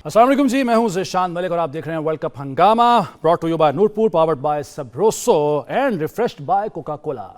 अस्सलाम वालेकुम जी, मैं हूं ज़िशान मलिक और आप देख रहे हैं world cup Hungama brought to you by Nurpur, powered by Sabroso and refreshed by Coca Cola.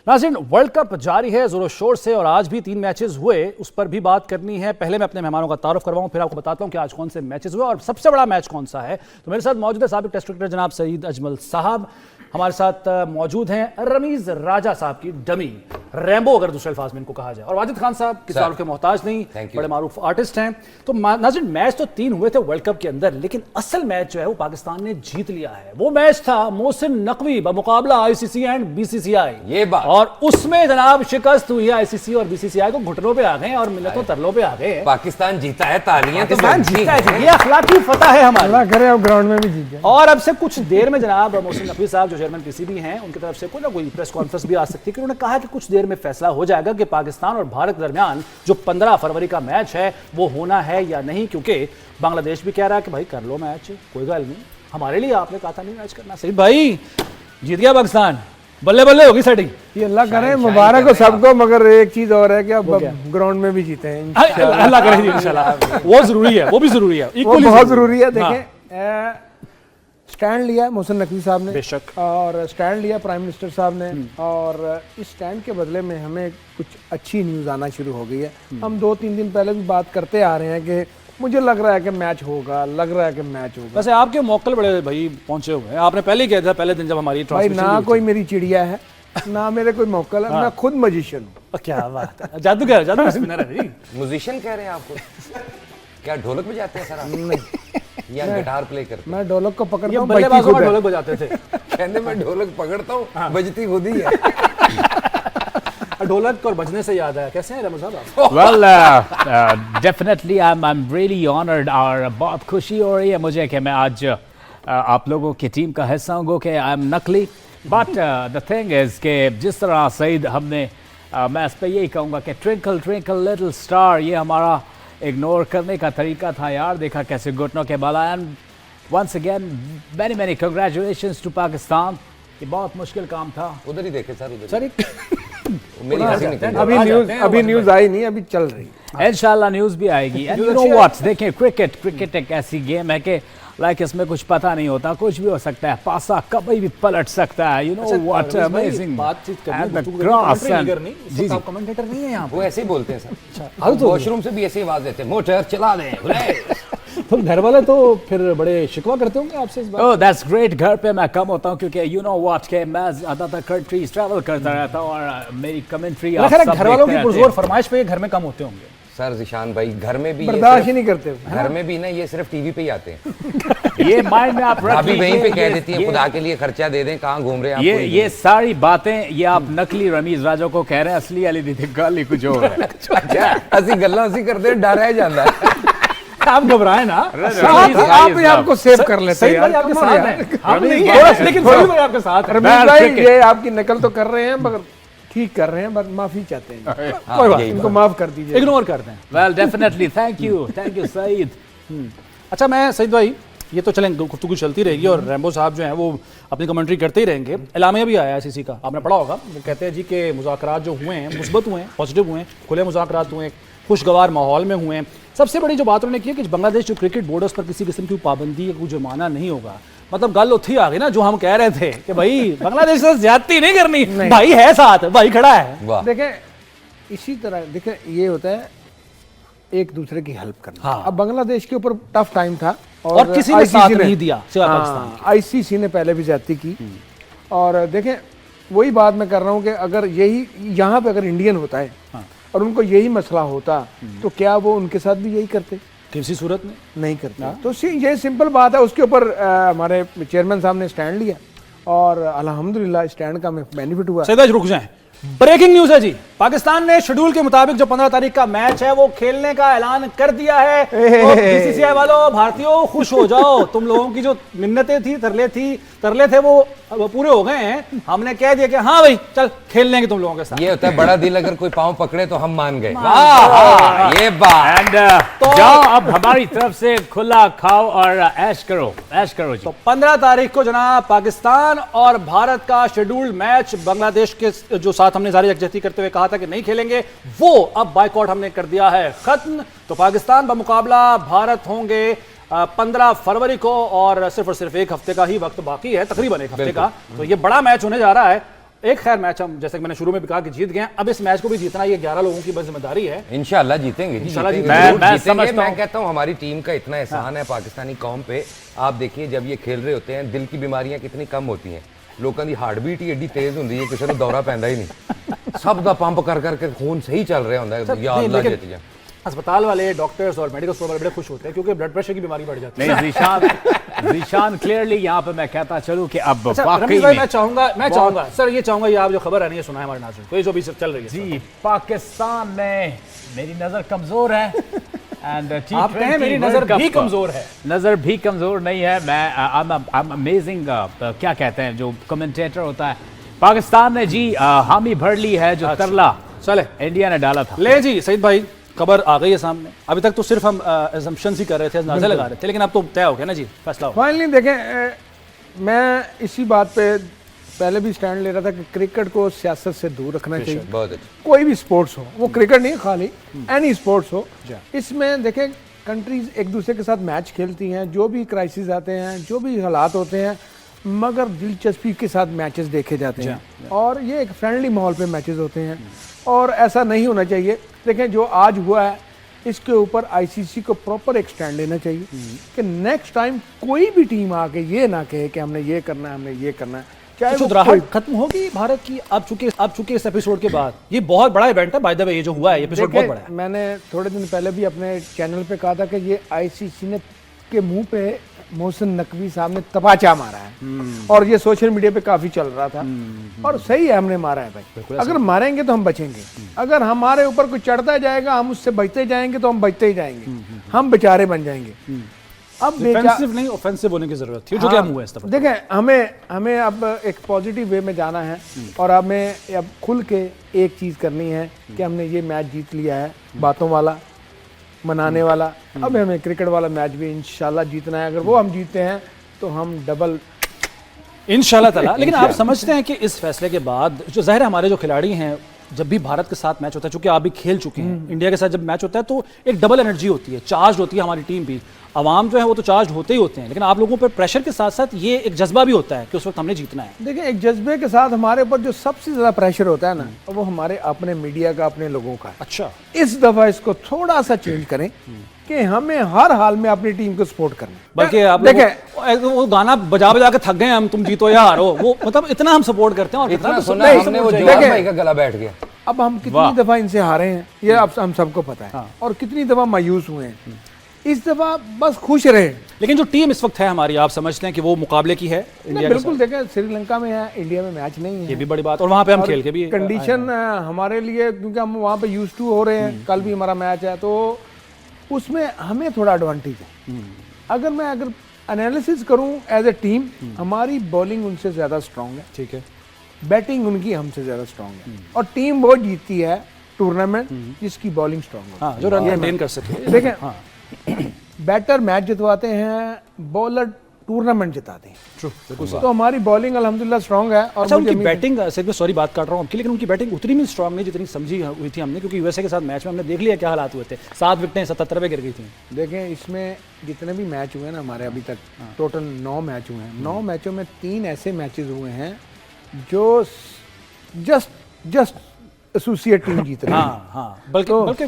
नाज़रीन, वर्ल्ड कप जारी है जोरों शोर से और आज भी 3 मैचेस हुए, उस पर भी बात करनी है। पहले मैं अपने मेहमानों का तारुफ करवाऊं, फिर आपको बताता हूं कि आज कौन से मैचेस हुए और सबसे बड़ा मैच कौन सा है। तो मेरे साथ मौजूद है साबिक टेस्ट क्रिकेटर जनाब सईद अजमल साहब, हमारे साथ मौजूद हैं रमीज राजा साहब की डमी रैम्बो अगर दूसरे अल्फाज में इनको कहा जाए, और वाजिद खान साहब किसी तारुफ के मोहताज नहीं, बड़े मारूफ आर्टिस्ट हैं। तो नाज़रीन, मैच तो 3 हुए थे वर्ल्ड कप के अंदर, लेकिन असल मैच जो है वो पाकिस्तान ने जीत लिया है। वो मैच था मोहसिन नकवी बमुकाबला आईसीसी एंड बीसीसीआई, ये बात, और उसमें जनाब शिकस्त हुई है। आईसीसी और बीसीसीआई को घुटनों पे आ गए और मिन्नतों तरलों पे आ गए। पाकिस्तान जीता है, तालियां तो जीता है, ये अखलाकी फतह है हमारा। अल्लाह करे अब ग्राउंड में भी जीत जाए। और अब से कुछ देर में जनाब मोहसिन नकवी साहब जो चेयरमैन पीसीबी हैं, उनकी तरफ से कोई ना कोई प्रेस कॉन्फ्रेंस भी आ सकती है कि उन्होंने कहा कि कुछ देर में फैसला हो जाएगा कि पाकिस्तान और भारत के दरमियान जो 15 फरवरी का मैच है वो होना है या नहीं, क्योंकि बांग्लादेश भी कह रहा है कि भाई कर लो मैच, कोई गल नहीं, हमारे लिए आपने कहा था नहीं मैच करना। सही भाई, जीत गया पाकिस्तान, बल्ले बल्ले होगी सेटिंग। ये अल्लाह करे, मुबारक हो सबको। मगर एक चीज और है कि अब ग्राउंड में भी जीते हैं इंशाल्लाह। अल्लाह करे इंशाल्लाह, वो जरूरी है, वो भी जरूरी है, वो बहुत जरूरी है। देखें, स्टैंड लिया मोहसिन नकवी साहब ने, बेशक, और स्टैंड लिया प्राइम मिनिस्टर साहब ने, और इस स्टैंड के बदले में हमें कुछ अच्छी न्यूज़ आना शुरू हो गई है। हम 2-3 दिन पहले भी बात करते आ रहे हैं कि मुझे लग रहा है कि मैच होगा, लग रहा है कि मैच होगा। वैसे आपके मौके बड़े भाई पहुंचे हुए हैं, आपने पहले ही कहा था पहले दिन जब हमारी भाई ना कोई मेरी चिड़िया है ना मेरे कोई मौका है, मैं खुद मजिशियन हूँ। क्या बात है, जादूगर जादू स्पिनर है जी। म्यूजिशियन कह रहे हैं आपको? क्या ढोलक बजाते हैं सर आप? नहीं, या गिटार प्ले करते? मैं ढोलक को पकड़ता हूँ, बल्लेबाजों में ढोलक बजाते थे। कहने मैं ढोलक पकड़ता हूँ, बजती खुद ही है। ढोलक और बजने से याद आया, कैसे हैं रमज़ साहब? Well, definitely I am really honoured और बहुत खुशी हो रही है मुझे कि मैं आज आप लोगों की टीम का हिस्सा हूँ कि आई एम नकली। बट द थिंग इज़ कि जिस तरह सईद हमने मैं इस पर यही कहूँगा कि ट्विंकल ट्विंकल लिटिल स्टार, ये हमारा इग्नोर करने का तरीका था यार। देखा कैसे घुटनों के बल आए। And once again many many congratulations to Pakistan. ये बहुत मुश्किल काम था। उधर ही देखे सर, उधर सर मेरी हंसी निकल गई। अभी न्यूज़ आई नहीं, अभी चल रही है। इंशाल्लाह न्यूज़ भी आएगी। एंड यू नो व्हाट, देखें क्रिकेट एक ऐसी गेम है कि लाइक इसमें कुछ पता नहीं होता, कुछ भी हो सकता है, पासा कभी भी पलट सकता है। यू नो व्हाट अमेजिंग बातचीत करनी। जी जी, कमेंटेटर नहीं है यहाँ, वो ऐसे ही बोलते हैं सर। वॉशरूम से भी ऐसी आवाज देते हैं, मोटर चला दें। तो घर वाले तो फिर बड़े शिकवा करते होंगे आपसे इस बात? Oh that's great. घर पे मैं कम होता हूँ क्योंकि यू नो व्हाट के मैं ज़्यादातर कंट्रीज ट्रैवल करता रहता हूँ और मेरी कमेंट्री घर वालों की पुरजोर फरमाइश पे घर में कम होते होंगे। सर जिशान भाई, घर में भी बर्दाश्त ही नहीं करते। घर में भी ना, ये सिर्फ टीवी पे ही आते हैं। ये माइंड में आप रख अभी वहीं पे कह देती है खुदा के लिए खर्चा दे दें, कहाँ घूम रहे हैं आप? ये सारी बातें ये आप नकली रमीज राजा को कह रहे हैं, असली वाली दी गाली कुछ और है। असि गल्ला असि करते हैं, डर है जाता है। आप घबराए ना, आप आपको सेव कर लेते हैं यार, आपके साथ हम नहीं है, लेकिन फिर भी आपके साथ रमीज भाई ये आपकी नकल तो कर रहे हैं मगर ठीक कर रहे हैं, बस माफी चाहते हैं। कोई बात, इनको माफ कर दीजिए, इग्नोर कर दें। Well definitely, thank you Saeed. अच्छा, मैं सईद भाई, ये तो चलें गुफ्तगू चलती रहेगी और रैम्बो साहब जो हैं वो अपनी कमेंट्री करते ही रहेंगे। एलामिया भी आया आईसीसी का, आपने पढ़ा होगा। वो कहते हैं जी कि मुज़ाकरात जो हुए हैं मुस्बत हुए हैं, पॉजिटिव हुए हैं, खुले मुज़ाकरात हुए हैं, खुशगवार माहौल में हुए हैं। सबसे बड़ी जो बात उन्होंने की है कि बांग्लादेश जो क्रिकेट बोर्ड है उस पर किसी किस्म की पाबंदी या कोई जुर्माना नहीं होगा। मतलब गल उठी आ गई ना जो हम कह रहे थे कि भाई बांग्लादेश से ज्यादती नहीं करनी, भाई है साथ, भाई खड़ा है। देखें इसी तरह देखें, ये होता है एक दूसरे की हेल्प करना। अब बांग्लादेश के ऊपर टफ टाइम था और किसी ने साथ नहीं दिया। आईसीसी ने पहले भी ज्यादती की। और देखें वही बात मैं कर रहा हूँ कि अगर यही यहाँ पे अगर इंडियन होता है और उनको यही मसला होता तो क्या वो उनके साथ भी यही करते? किसी सूरत में नहीं करते। तो ये सिंपल बात है। उसके ऊपर हमारे चेयरमैन साहब ने स्टैंड लिया और अल्हम्दुलिल्लाह स्टैंड का बेनिफिट हुआ। सैयद रुक जाएं, ब्रेकिंग न्यूज है जी। पाकिस्तान ने शेड्यूल के मुताबिक जो 15 तारीख का मैच है वो खेलने का ऐलान कर दिया है। तो बीसीसीआई वालों, भारतीयों, खुश हो जाओ। तुम लोगों की जो मिन्नतें थी, तरले थे वो पूरे हो गए हैं। हमने कह दिया कि हाँ भाई चल खेल लेंगे तुम लोगों के साथ। ये होता है बड़ा दिल, अगर कोई पांव पकड़े तो हम मान गए। ये बात। एंड जाओ अब हमारी तरफ से खुला खाओ और ऐश करो जी। तो 15 तारीख को जनाब पाकिस्तान और भारत का शेड्यूल्ड मैच, बांग्लादेश के जो साथ हमने जारी यकजहती करते हुए कहा था कि नहीं खेलेंगे, वो अब बायकॉट हमने कर दिया है खत्म। तो पाकिस्तान बमुकाबला भारत होंगे 15 फरवरी को, और सिर्फ एक हफ्ते का ही वक्त बाकी है, तकरीबन एक हफ्ते का। तो ये बड़ा मैच होने जा रहा है। एक खैर मैच हम, जैसे कि मैंने शुरू में भी कहा, कि जीत गए हैं। अब इस मैच को भी जीतना ये 11 लोगों की बस जिम्मेदारी है। इंशाल्लाह जीतेंगे जी, इंशाल्लाह जीतेंगे। जीतेंगे। मैं समझता हूं, मैं कहता हूं हमारी टीम का इतना एहसान है पाकिस्तानी कौम पे। आप देखिए जब ये खेल रहे होते हैं, दिल की बीमारियां कितनी कम होती हैं, लोगों की हार्ट बीट ही एडी तेज होती है, किसी को दौरा पैंदा ही नहीं, सब का पंप कर करके खून सही चल रहा होता है। या अल्लाह जीत जाए। अस्पताल वाले, डॉक्टर्स और मेडिकल स्टोर वाले बड़े खुश होते हैं क्योंकि ब्लड प्रेशर की बीमारी बढ़ जाती है। नहीं जीशान क्लियरली यहाँ पे मैं कहता चलूं कि अब अच्छा, वाकई रमीज भाई, में मैं चाहूंगा सर, ये चाहूंगा, ये आप जो खबर आ रही है सुनाए हमारे नाज़रीन को, ये जो भी चल रही है। जी, पाकिस्तान में मेरी नजर कमजोर है एंड आप कहें मेरी नजर भी कमजोर है। नजर भी कमजोर नहीं है। मैं अमेजिंग क्या कहते हैं जो कमेंटेटर होता है, पाकिस्तान ने जी हामी भर ली है जो तरला चले इंडिया ने डाला था। ले जी सईद भाई, खबर आ गई है सामने। अभी तक तो सिर्फ हम assumptions ही कर रहे थे, अंदाजे लगा रहे थे, लेकिन अब तो तय हो गया ना जी, फैसला हो गया। फाइनली देखें, मैं इसी बात पे पहले भी स्टैंड ले रहा था कि क्रिकेट को सियासत से दूर रखना चाहिए। बहुत अच्छा। कोई भी स्पोर्ट्स हो, वो क्रिकेट नहीं खाली, एनी स्पोर्ट्स हो, इसमें देखें कंट्रीज एक दूसरे के साथ मैच खेलती हैं, जो भी क्राइसिस आते हैं, जो भी हालात होते हैं, मगर दिलचस्पी के साथ मैचेस देखे जाते हैं और ये एक फ्रेंडली माहौल पे मैचेस होते हैं और ऐसा नहीं होना चाहिए। देखें जो आज हुआ है, इसके ऊपर आईसीसी को प्रॉपर एक स्टैंड लेना चाहिए कि नेक्स्ट टाइम कोई भी टीम आके ये ना कहे कि हमने ये करना है, हमने ये करना है, चाहे वो कोई खत्म होगी भारत की अब चूंकि इस एपिसोड के बाद। ये बहुत बड़ा इवेंट है बाय द वे, ये जो हुआ है, ये एपिसोड बहुत बड़ा है। मैंने थोड़े दिन पहले भी अपने चैनल पे कहा था कि ये आईसीसी ने के मुंह पे मोहसिन नकवी साहब ने तबाचा मारा है और ये सोशल मीडिया पे काफी चल रहा था और सही है, हमने मारा है भाई। अगर मारेंगे तो हम बचेंगे, अगर हमारे ऊपर कोई चढ़ता जाएगा हम उससे बचते जाएंगे तो हम बचते ही जाएंगे, हम बेचारे बन जाएंगे। अब डिफेंसिव नहीं ऑफेंसिव होने की जरूरत थी, जो क्या हुआ है इस दफा। देखें हमें अब एक पॉजिटिव वे में जाना है और हमें अब खुल के एक चीज करनी है कि हमने ये मैच जीत लिया है, बातों वाला, मनाने वाला। अब हमें क्रिकेट वाला मैच भी इंशाल्लाह जीतना है, अगर वो हम जीतते हैं तो हम डबल इंशाल्लाह ताला। लेकिन आप समझते हैं कि इस फैसले के बाद जो ज़ाहिर है हमारे जो खिलाड़ी हैं, जब भी भारत के साथ मैच होता है, चूंकि आप भी खेल चुके हैं, इंडिया के साथ जब मैच होता है तो एक डबल एनर्जी होती है, चार्ज होती है हमारी टीम भी। आवाम जो है वो तो चार्ज होते ही होते हैं, लेकिन आप लोगों पर प्रेशर के साथ साथ ये एक जज्बा भी होता है कि उस वक्त हमने जीतना है। देखिए, एक जज्बे के साथ हमारे ऊपर जो सबसे ज्यादा प्रेशर होता है ना, वो हमारे अपने मीडिया का, अपने लोगों का। अच्छा, इस दफा इसको थोड़ा सा चेंज करें कि हमें हर हाल में अपनी टीम को सपोर्ट करना। बल्कि आप देखें वो गाना बजा बजा के थक गए हम, तुम जीतो या हारो, वो मतलब इतना हम सपोर्ट करते हैं और इतना कितना सुना हमने, वो जवाब भाई का गला बैठ गया। अब हम कितनी दफा इनसे हारे हैं ये अब हम सबको पता है और कितनी दफा मायूस हुए हैं। इस दफा बस खुश रहे। लेकिन जो टीम इस वक्त है हमारी, आप समझते हैं कि वो मुकाबले की है इंडिया के बिल्कुल। देखें, श्रीलंका में है, इंडिया में मैच नहीं है, ये भी बड़ी बात, और वहां पे हम खेल के भी कंडीशन हमारे लिए, क्योंकि हम वहाँ पे यूज टू हो रहे हैं। कल भी हमारा मैच है तो उसमें हमें थोड़ा एडवांटेज है। अगर एनालिसिस करूं एज ए टीम, हमारी बॉलिंग उनसे ज्यादा स्ट्रांग है, ठीक है, बैटिंग उनकी हमसे ज्यादा स्ट्रांग है और टीम वो जीतती है टूर्नामेंट जिसकी बॉलिंग स्ट्रांग है, जो रन मेंटेन कर सके। देखें, बैटर मैच जितवाते हैं, बॉलर टूर्नामेंट जिताते हैं। तो हमारी बॉलिंग अल्हम्दुलिल्लाह स्ट्रांग है। और अच्छा, उनकी बैटिंग, सिर्फ सॉरी बात काट रहा हूँ आपकी, लेकिन उनकी बैटिंग उतनी भी स्ट्रांग नहीं जितनी समझी हुई थी हमने, क्योंकि यूएसए के साथ मैच में हमने देख लिया क्या हालात हुए थे, 7 विकेटें 77 पे गिर गई थी। देखें, इसमें जितने भी मैच हुए ना हमारे अभी तक, टोटल 9 मैच हुए हैं। 9 मैचों में 3 ऐसे मैचेस हुए हैं जो जस्ट एसोसिएट टीम जीत रही है। बल्कि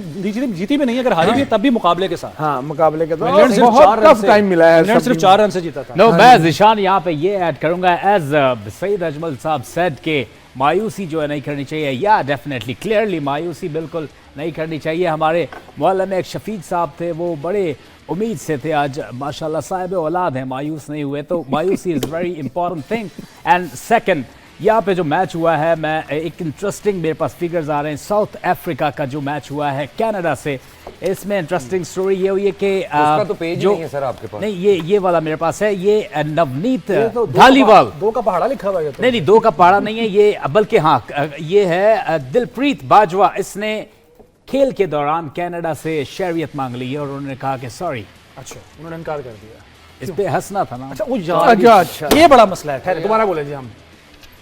जीती भी नहीं, अगर हारी भी तब भी मुकाबले के साथ। मुकाबले के साथ बहुत टफ टाइम मिला है, इंग्लैंड सिर्फ 4 रन से जीता था। नो, मैं ज़िशान यहाँ पे ये ऐड करूंगा, एज सईद अजमल साहब सेड के मायूसी जो है नहीं करनी चाहिए, या डेफिनेटली क्लियरली मायूसी बिल्कुल नहीं करनी चाहिए। हमारे मौलम एक शफीक साहब थे, वो बड़े उम्मीद से थे, आज माशाल्लाह साहिब औलाद हैं, मायूस नहीं हुए। तो मायूसी is very important thing. And second, यहाँ पे जो मैच हुआ है, मैं एक इंटरेस्टिंग मेरे पास फिगर्स आ रहे हैं, साउथ अफ्रीका का जो मैच हुआ है कनाडा से, इसमें इंटरेस्टिंग स्टोरी ये हुई है कि उसका तो पेज जो नहीं है सर आपके पास। नहीं, ये वाला मेरे पास है, ये नवनीत धालीवाल, 2 का पहाड़ा लिखा हुआ है। नहीं 2 का पहाड़ा नहीं है ये, बल्कि हाँ ये है दिलप्रीत बाजवा। इसने खेल के दौरान कनाडा से शहरियत मांग ली और उन्होंने कहा कि सॉरी। अच्छा, उन्होंने इनकार कर दिया। इस पे हंसना था ना। अच्छा, ये बड़ा मसला है। खैर, दोबारा बोले जी हम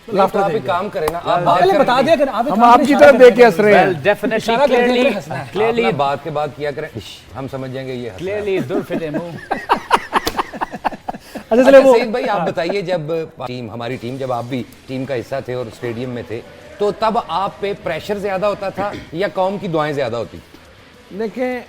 आप भी काम करें ना, आप बता दिया करें, हम आपकी तरफ देख के हंस रहे हैं। डेफिनेटली क्लियरली बात के बाद किया करें, हम समझ जाएंगे ये क्लियरली दुर्फिले मुंह। अच्छा चलिए वो सईद भाई आप बताइए, जब हमारी टीम जब आप भी टीम का हिस्सा थे और स्टेडियम में थे, तो तब आप पे प्रेशर ज्यादा होता था या कौम की दुआएं ज्यादा होती? देखें,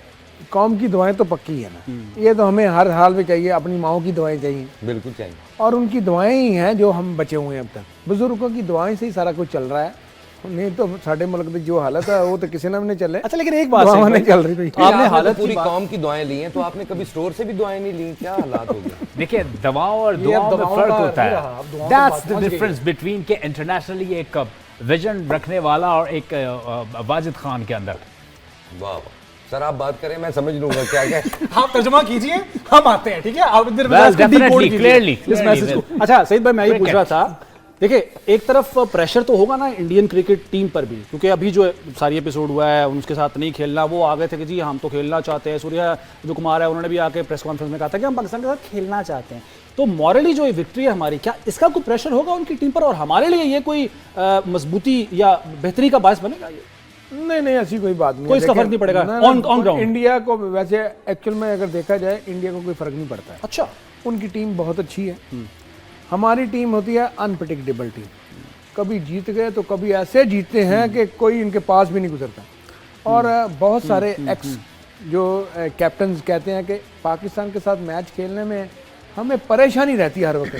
कौम की दुआएं तो पक्की है ना, ये तो हमें हर हाल में चाहिए, अपनी माओ की दुआएं चाहिए, बिल्कुल चाहिए। और उनकी दुआएं ही हैं जो हम बचे हुए हैं अब तक। बुजुर्गों की दुआएं से ही सारा कुछ चल रहा है, नहीं तो साढ़े मुल्क में जो हालत है वो तो किसी ने भी नहीं चले। अच्छा लेकिन एक बात दुआएं नहीं चल रही थी। आपने हालत पूरी कौम की दुआएं ली हैं, तो आपने कभी स्टोर से भी दुआएं नहीं ली? क्या हालात हो गए? देखिए, दवाओं और दुआओं में फर्क होता है। दैट्स द डिफरेंस बिटवीन के इंटरनेशनली एक विजन रखने वाला और एक वाजिद खान के अंदर। वाह वाह सर, आप बात करें मैं समझ लूंगा क्या क्या। आप तर्जुमा कीजिए, हम आते हैं, ठीक है? आप इधर Well, इसको decode definitely, कीजिए, clearly, इस मैसेज को। अच्छा सईद भाई, मैं ये पूछ रहा था, देखिए एक तरफ प्रेशर तो होगा ना इंडियन क्रिकेट टीम पर भी, क्योंकि अभी जो सारी एपिसोड हुआ है उनके साथ नहीं खेलना, वो आ गए थे कि जी हम तो खेलना चाहते हैं। सूर्या जो कुमार है उन्होंने भी आके प्रेस कॉन्फ्रेंस में कहा था कि हम पाकिस्तान के साथ खेलना चाहते हैं। तो मॉरली जो विक्ट्री है हमारी, क्या इसका कोई प्रेशर होगा उनकी टीम पर, और हमारे लिए ये कोई मजबूती या बेहतरी का बायस बनेगा? ये नहीं, ऐसी कोई बात नहीं, कोई इसका फर्क नहीं पड़ेगा ऑन ग्राउंड? इंडिया को वैसे एक्चुअल में अगर देखा जाए, इंडिया को कोई फर्क नहीं पड़ता है। अच्छा, उनकी टीम बहुत अच्छी है, हमारी टीम होती है अनप्रेडिक्टेबल टीम। कभी जीत गए तो कभी ऐसे जीतते हैं कि कोई इनके पास भी नहीं गुजरता। और बहुत सारे एक्स जो कैप्टन्स कहते हैं कि पाकिस्तान के साथ मैच खेलने में हमें परेशानी रहती है हर वक्त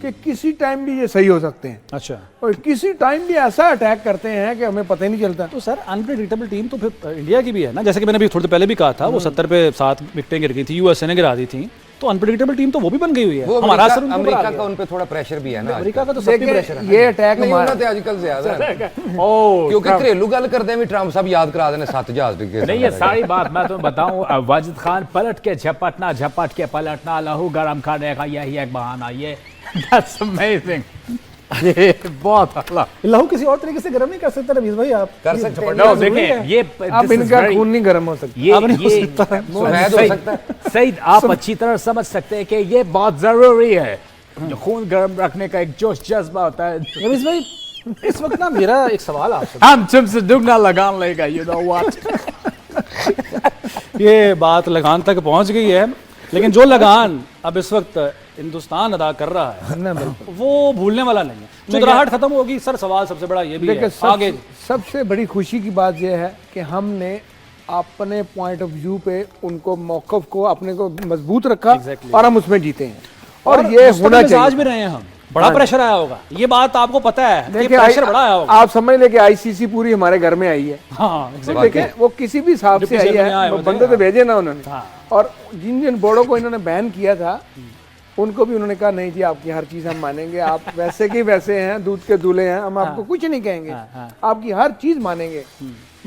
कि किसी टाइम भी ये सही हो सकते हैं। अच्छा, और किसी टाइम भी ऐसा अटैक करते हैं कि हमें पता ही नहीं चलता। तो सर अनप्रेडिक्टेबल टीम तो फिर इंडिया की भी है ना, जैसे कि मैंने अभी थोड़ी देर पहले भी कहा था, वो 70 पे 7 विकेटें गिर गई थी, यूएसए ने गिरा दी थी, तो अनप्रेडिक्टेबल टीम तो वो भी बन गई हुई है। वो हमारा असर उनके ऊपर आ अमेरिका गया। का उन पे थोड़ा प्रेशर भी है ना। अमेरिका का तो सबकी प्रेशर है। ये अटैक नहीं हमारा होना आजकल ज्यादा है। ओ, क्योंकि घरेलू गल करते हैं ट्रम्प साहब याद करा देने 7 जहाज डिगे। नहीं, ये सारी बात मैं तुम्हें बताऊं, वाजिद खान पलट के झपटना, झपट के पलटना, लहू गरम करने का यही एक बहाना। ये दैट्स अमेजिंग। ये बहुत आला। लहू किसी और तरीके से गर्म नहीं कर सकते रवीश भाई? आप कर सकते हैं। नो, देखें ये अब इनका खून नहीं गर्म हो सकता। ये सुफेद हो सकता है। सईद, आप अच्छी तरह समझ सकते हैं कि ये बहुत जरूरी है। जो खून गर्म रखने का एक जोश जज्बा होता है। रवीश भाई, इस वक्त ना मेरा एक सवाल आपसे, हम तुमसे दुगना लगान लेगा, यू नो व्हाट। ये बात लगान तक पहुंच गई है, लेकिन जो लगान अब इस वक्त हिंदुस्तान अदा कर रहा है वो भूलने वाला नहीं है। चुदराहट खत्म होगी। सर सवाल सबसे बड़ा ये भी है, आगे सबसे बड़ी खुशी की बात यह है कि हमने अपने पॉइंट ऑफ व्यू पे उनको मौक़िफ़ को अपने को मजबूत रखा और हम उसमें जीते हैं। और ये होना चाहिए। आज भी रहे हैं हम। बड़ा प्रेशर आया होगा, ये बात आपको पता है कि देखिए, प्रेशर बड़ा आया होगा। आप समझ लें कि आईसीसी पूरी हमारे घर में आई है। हाँ, देखिए, वो किसी भी हिसाब से आई है, वो बंदे तो भेजे ना उन्होंने। और जिन जिन बोर्डों को इन्होंने बैन किया था उनको भी उन्होंने कहा नहीं जी, आपकी हर चीज़ हम मानेंगे, आप वैसे के वैसे हैं, दूध के दूल्हे हैं, हम आपको कुछ नहीं कहेंगे, आपकी हर चीज़ मानेंगे।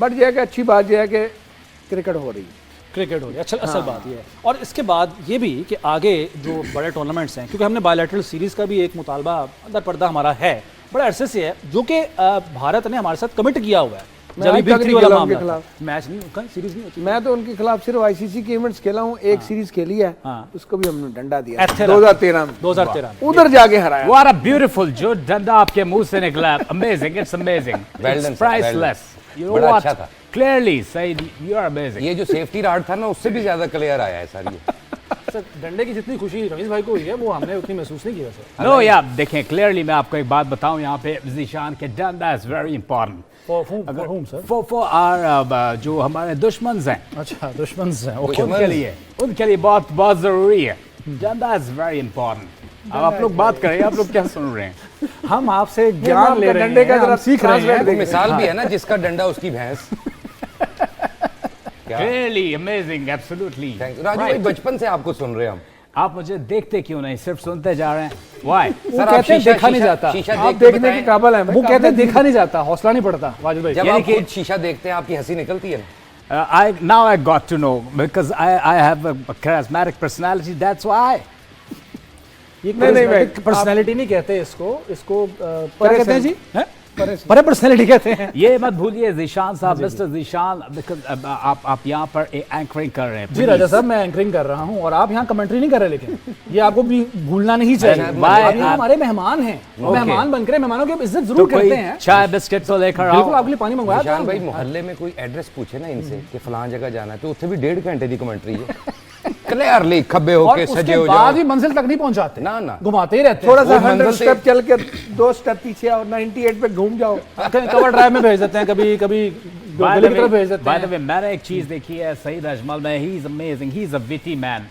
बट यह है कि अच्छी बात यह है कि क्रिकेट हो रही है। क्रिकेट हो रही है, अच्छा असल बात ये है। और इसके बाद ये भी कि आगे जो बड़े टूर्नामेंट्स हैं, क्योंकि हमने बायलैटरल सीरीज का भी एक मुतालबा अंदर पर्दा हमारा है, बड़े अरसे से है, जो कि भारत ने हमारे साथ कमिट किया हुआ है। मैं आज तक नहीं खेला उनके खिलाफ, मैच नहीं, कहीं सीरीज नहीं होती। मैं तो उनके खिलाफ सिर्फ आईसीसी के इवेंट्स खेला हूँ। एक सीरीज खेली है, उसको भी हमने डंडा दिया 2013 में। 2013 उधर जाके हराया। What a beautiful, जो डंडा आपके मुंह से निकला, amazing, it's amazing, it's priceless. You know बड़ा what? अच्छा था। Clearly, Said, you are amazing. ये जो सेफ्टी राड था ना, उससे भी ज्यादा क्लियर आया है सर। ये सर डंडे की जितनी खुशी रवीश भाई को हुई है वो हमने उतनी महसूस नहीं की वैसे। No, yeah, देखें क्लियरली मैं आपको एक बात बताऊं, यहाँ पे जीशान के डंडा is very important For whom sir? for our जो हमारे दुश्मन हैं, अच्छा, दुश्मन हैं, ओके, उनके लिए बहुत बहुत जरूरी है। डंडा इज वेरी इंपॉर्टेंट। अब आप लोग बात करें, आप लोग क्या सुन रहे हैं? हम आपसे ज्ञान ले रहे हैं, डंडे का जरा हम सीख रहे हैं। वो मिसाल भी है ना, जिसका डंडा उसकी भैंस। क्या Really amazing, absolutely. Thank you Raju भाई, बचपन से आपको सुन रहे हैं हम। आप मुझे देखते क्यों नहीं, सिर्फ सुनते जा रहे हैं? Why? वो कहते हैं देखा नहीं जाता, शीशा आप देख के देखने के बताएं। काबिल हैं। वो कहते हैं देखा नहीं जाता, हौसला नहीं पड़ता। वाजिद भाई, जब यानी आप कि- खुद शीशा देखते हैं आपकी हंसी निकलती है ना। Now I got to know because I have a charismatic personality. That's why. ये नहीं भाई, पर्सनैलिटी नहीं कहते इसको, इसको क्या परे कहते हैं से- जी? हैं? परे पर्सनैलिटी कहते हैं। ये मत भूलिए जीशान साहब, मिस्टर जीशान, because आप यहाँ पर एंकरिंग कर रहे हैं। जी राजा साहब, मैं एंकरिंग कर रहा हूँ और आप यहाँ कमेंट्री नहीं कर रहे, लेकिन ये आपको भी भूलना नहीं चाहिए। भाई, आप यहाँ हमारे मेहमान हैं, मेहमान बनकर मेहमानों की इज्जत तो जरूर कोई करते हैं। चाय बिस्किट तो लेकर बिल्कुल, आओ। आपके लिए पानी मंगवाया था निशान भाई, हमने। मोहल्ले में कोई एड्रेस पूछे ना इनसे कि फलां जगह जाना है, तो उत्थे भी 1.5 घंटे की कमेंट्री है। क्लियरली खब्बे और होके उसके सजे हो बाद जाओ। भी मंजिल तक नहीं पहुंचाते, ना, ना। घुमाते ही रहते थोड़ा हैं। सा वो 100 मंजिल से- स्टेप चल के 2 स्टेप पीछे और 98 पे घूम जाओ। कवर ड्राइव में भेज देते हैं, कभी कभी By गली the की तरफ way, भेज देते by the हैं। way, मैंने एक चीज देखी है सईद अजमल में, he is amazing, he is a witty man.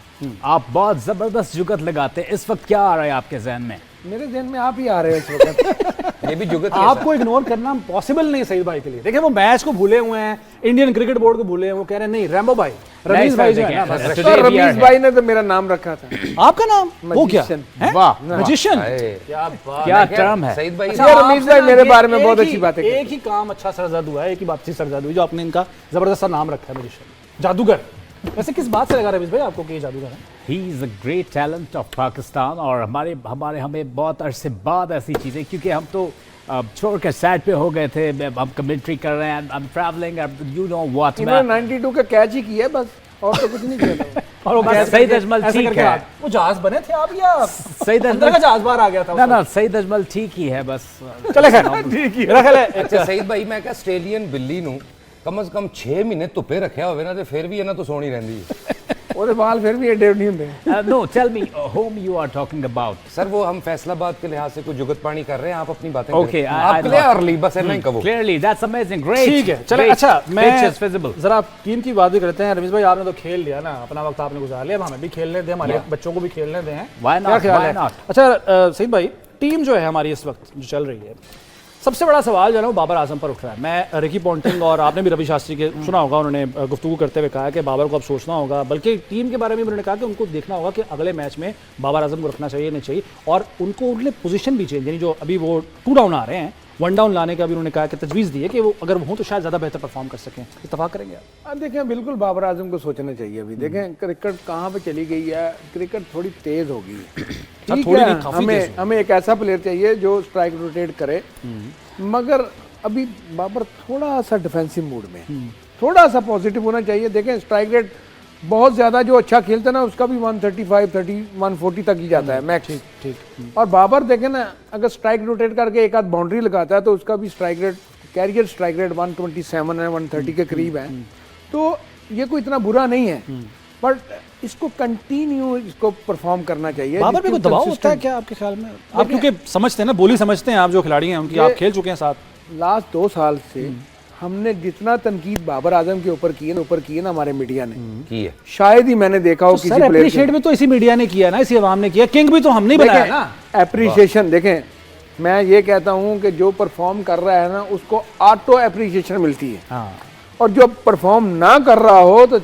आप बहुत जबरदस्त जुगत लगाते हैं, इस वक्त क्या आ रहा है आपके जहन में? मेरे जहन में आप ही आ रहे हो इस वक्त। ये भी जुगत ही है आपको इग्नोर करना पॉसिबल नहीं है सईद भाई के लिए। देखिए वो मैच को भूले हुए हैं, इंडियन क्रिकेट बोर्ड को भूले हैं, वो कह रहे हैं नहीं रैम्बो भाई, रमीज सर, भाई जो है देखिए, ना, today तो we are रमीज here. भाई ने तो मेरा नाम रखा था। आपका नाम वो क्या Magician। है? वाह, मैजिशियन। अरे, क्या बात क्या है। टर्म है? सईद भाई अच्छा, रमीज आपसे भाई ना मेरे ये बारे में बहुत एक अच्छी ही- बातें करते हैं। एक ही काम अच्छा सरजद हुआ है, एक ही बात अच्छी सरजद हुई जो आपने इनका जबरदस्त सा नाम रखा है, मैजिशियन, जादूगर। वैसे किस बात से लगा रमीज भाई आपको कि ये जादूगर है? He is a great talent of Pakistan, और हमें बहुत अरसे बाद ऐसी चीज़ें, क्योंकि हम तो छोड़ के साइड पे हो गए थे, हम कमेंट्री कर रहे हैं, I am travelling, you know what. इन्होंने 92 का कैच ही किया बस, और तो कुछ नहीं किया। और वो बस कैसे सईद करके- अजमल ऐसे ठीक करके है। आप- वो जहाज बने थे आप या सईद अंदर का अजमल, जहाज बाहर आ गया था? ना ना, सईद अजमल ठीक ही है बस। चले खैर ठीक है, मेरा ख्याल है अच्छा सईद भाई मैं क्या ਆਸਟ੍ਰੇਲੀਅਨ ਬਿੱਲੀ ਨੂੰ कम से कम 6 महीने ਧੁੱਪੇ ਰੱਖਿਆ ਹੋਵੇ ਨਾ ਤੇ ਫਿਰ ਵੀ ਇਹਨਾਂ ਤੋਂ ਸੋਹਣੀ ਰਹਿੰਦੀ ਹੈ। ਉਹਦੇ बाल फिर भी एडे नहीं होंगे। No, tell me whom you are talking about. Sir वो हम फैसलाबाद के लिहाज से कुछ जुगत पानी कर रहे हैं, आप अपनी बातें Okay, करें। I आप know. क्लियरली बस इतना ही कहो। Clearly, that's amazing, great. ठीक है। चले great. अच्छा, मैं Pitch is visible. जरा टीम की बात भी करते हैं। रमीज भाई आपने तो खेल लिया ना, अपना वक्त आपने गुजार लिया, अब हमें भी खेलने दें, हमारे बच्चों को भी खेलने दें। Why not? क्या ख्याल Why है? not? अच्छा सईद भाई, टीम जो है हमारी इस वक्त जो चल रही है, सबसे बड़ा सवाल जो है ना वो बाबर आजम पर उठ रहा है। मैं रिकी पॉन्टिंग और आपने भी रवि शास्त्री के सुना होगा, उन्होंने गुफ्तगू करते हुए कहा कि बाबर को अब सोचना होगा, बल्कि टीम के बारे में उन्होंने कहा कि उनको देखना होगा कि अगले मैच में बाबर आजम को रखना चाहिए नहीं चाहिए, और उनको उन्होंने पोजीशन भी चेंज, यानी जो अभी वो 2 डाउन आ रहे हैं 1 डाउन लाने का भी उन्होंने कहा कि तजवीज़ दी है कि वो अगर वो हों तो शायद ज़्यादा बेहतर परफॉर्म कर सकें। इत्तफाक करेंगे आप? अब देखें, बिल्कुल बाबर आजम को सोचना चाहिए। अभी देखें क्रिकेट कहाँ पे चली गई है, क्रिकेट थोड़ी तेज हो गई है। ठीक थोड़ी है, नहीं, काफी तेज हो हमें एक ऐसा प्लेयर चाहिए जो स्ट्राइक रोटेट करे, मगर अभी बाबर थोड़ा सा डिफेंसिव मूड में है, थोड़ा सा पॉजिटिव होना चाहिए। देखें स्ट्राइक रेट बहुत ज़्यादा, जो अच्छा खेलता है ना उसका भी 135, 30, 140 तक ही जाता है मैक्स। ठीक। और बाबर देखें ना, अगर स्ट्राइक रोटेट करके एक आध बाउंड्री लगाता है तो उसका भी strike rate, carrier strike rate 127 है, 130 के करीब है, तो ये कोई इतना बुरा नहीं है। बट इसको कंटिन्यू इसको परफॉर्म करना चाहिए। बाबर पे कोई जिसकी दबाव होता है consistent- क्या आपके ख्याल में? आप क्योंकि समझते हैं ना, बोली समझते हैं आप, जो खिलाड़ी हैं उनकी, आप खेल चुके हैं साथ। लास्ट 2 साल से हमने जितना तनकीद बाबर आजम के ऊपर की है ना हमारे मीडिया ने, की है शायद ही मैंने देखा हो किसी सर प्लेयर अप्रिशिएट भी तो इसी मीडिया ने किया ना, इसी अवाम ने किया, किंग भी तो हमने ही बनाया ना। एप्रिसिएशन। देखें मैं ये कहता हूँ कि जो परफॉर्म कर रहा है ना उसको ऑटो एप्रिसिएशन मिलती है, हाँ, और जो परफॉर्म ना कर रहा हो तो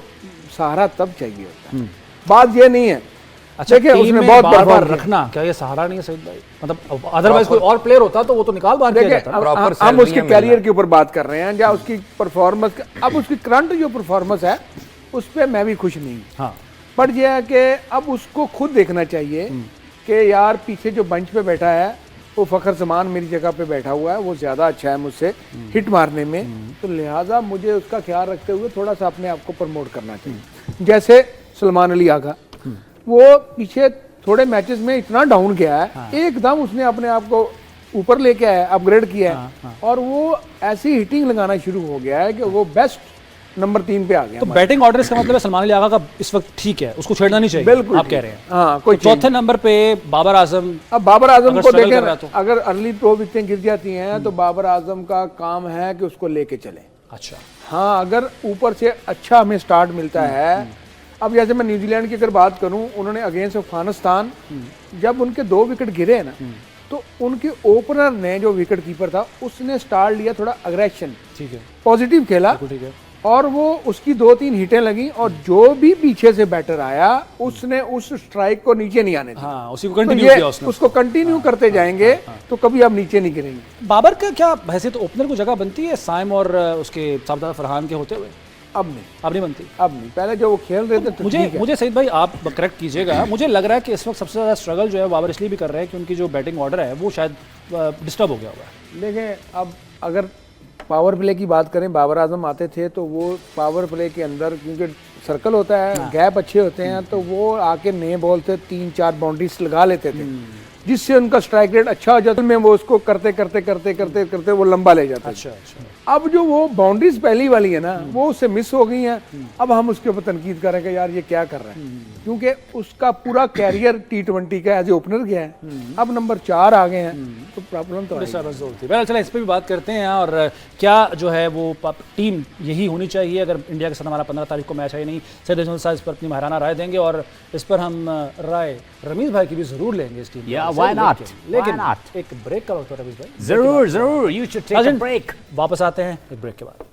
सहारा तब चाहिए होता है। बात ये नहीं है। अच्छा देखिए टीम उसने में बहुत बार बार परफॉर्म किया। रखना क्या ये सहारा नहीं है सईद भाई? मतलब अदरवाइज कोई और प्लेयर होता तो वो तो निकाल बाहर किया देखिए जाता। अब Proper हम salary उसके है कैरियर मिलना। के ऊपर बात कर रहे हैं, या उसकी परफॉर्मेंस, अब उसकी करंट जो परफॉर्मेंस है उस पर मैं भी खुश नहीं हूँ। हाँ, बट यह है कि अब उसको खुद देखना चाहिए कि यार पीछे जो बेंच पे बैठा है वो फ़खर जमान मेरी जगह पे बैठा हुआ है, वो ज़्यादा अच्छा है मुझसे हिट मारने में, तो लिहाजा मुझे उसका ख्याल रखते हुए थोड़ा सा अपने आप को प्रमोट करना चाहिए। जैसे सलमान अली आगा, वो पीछे थोड़े मैचेस में इतना डाउन गया है, एकदम उसने अपने आप को ऊपर लेके आया, अपग्रेड किया है, और वो ऐसी हिटिंग लगाना शुरू हो गया है कि वो बेस्ट नंबर 3 पे आ गया। तो बैटिंग ऑर्डर इसका मतलब है सलमान अली आगा का इस वक्त ठीक है, उसको छेड़ना नहीं चाहिए, बिल्कुल आप ठीक। कह रहे हैं। हाँ, कोई तो चौथे नंबर पे बाबर आजम, अब बाबर आजम अगर को struggle देखें कर रहा है तो? अगर अर्ली प्रो विकेटें गिर जाती हैं तो बाबर आजम का काम है कि उसको लेके चले। अच्छा हाँ, अगर ऊपर से अच्छा हमें स्टार्ट मिलता है, अब जैसे मैं न्यूजीलैंड की अगर बात करूं, उन्होंने अगेंस्ट अफगानिस्तान जब उनके 2 विकेट गिरे ना, तो उनके ओपनर ने, जो विकेट कीपर था, उसने स्टार्ट लिया थोड़ा अग्रेशन, ठीक है, पॉजिटिव खेला, ठीक है। और वो उसकी 2-3 हिटें लगी, और जो भी पीछे से बैटर आया उसने उस स्ट्राइक को नीचे नहीं आने दिया। हाँ, उसी को तो कंटिन्यू ये किया उसने। उसको कंटिन्यू करते जाएंगे तो कभी आप नीचे नहीं गिरेंगे। बाबर का क्या हैसियत ओपनर को जगह बनती है साइम और उसके साबदा फरहान के होते हुए? अब नहीं, अब नहीं बनती। अब नहीं, पहले जो वो खेल रहे थे तो ठीक है। मुझे सईद भाई आप करेक्ट कीजिएगा, मुझे लग रहा है कि इस वक्त सबसे ज़्यादा स्ट्रगल जो है बाबर इसलिए भी कर रहे हैं कि उनकी जो बैटिंग ऑर्डर है वो शायद डिस्टर्ब हो गया हुआ है। देखें अब अगर पावर प्ले की बात करें, बाबर आजम आते थे तो वो पावर प्ले के अंदर, क्योंकि सर्कल होता है, गैप अच्छे होते हैं, तो वो आके नए बॉल से 3-4 बाउंड्रीज लगा लेते थे। जिससे उनका स्ट्राइक रेट अच्छा हो जाता है, में वो उसको करते करते करते करते करते वो लंबा ले जाता है। अच्छा अब जो वो बाउंड्रीज पहली वाली है ना, वो उससे मिस हो गई हैं। अब हम उसके ऊपर तनकीद कर रहे हैं कि यार ये क्या कर रहा है, क्योंकि उसका पूरा कैरियर T20 का एज ए ओपनर गया है। अब नंबर 4 आ गए हैं, तो प्रॉब्लम तो आएगी। बहरहाल चला इस पर भी बात करते हैं। और क्या जो है वो टीम यही होनी चाहिए अगर इंडिया के साथ हमारा 15 तारीख को मैच है, नहीं सैयद अजमल साहब इस पर अपनी माहिराना राय देंगे, और इस पर हम राय रमीज भाई की भी जरूर लेंगे इस टीम की। Yeah, why not? लेकिन Why not? एक ब्रेक का वक्त है रमीज भाई। जरूर you should take a नाज़रीन, break. वापस आते हैं एक ब्रेक के बाद।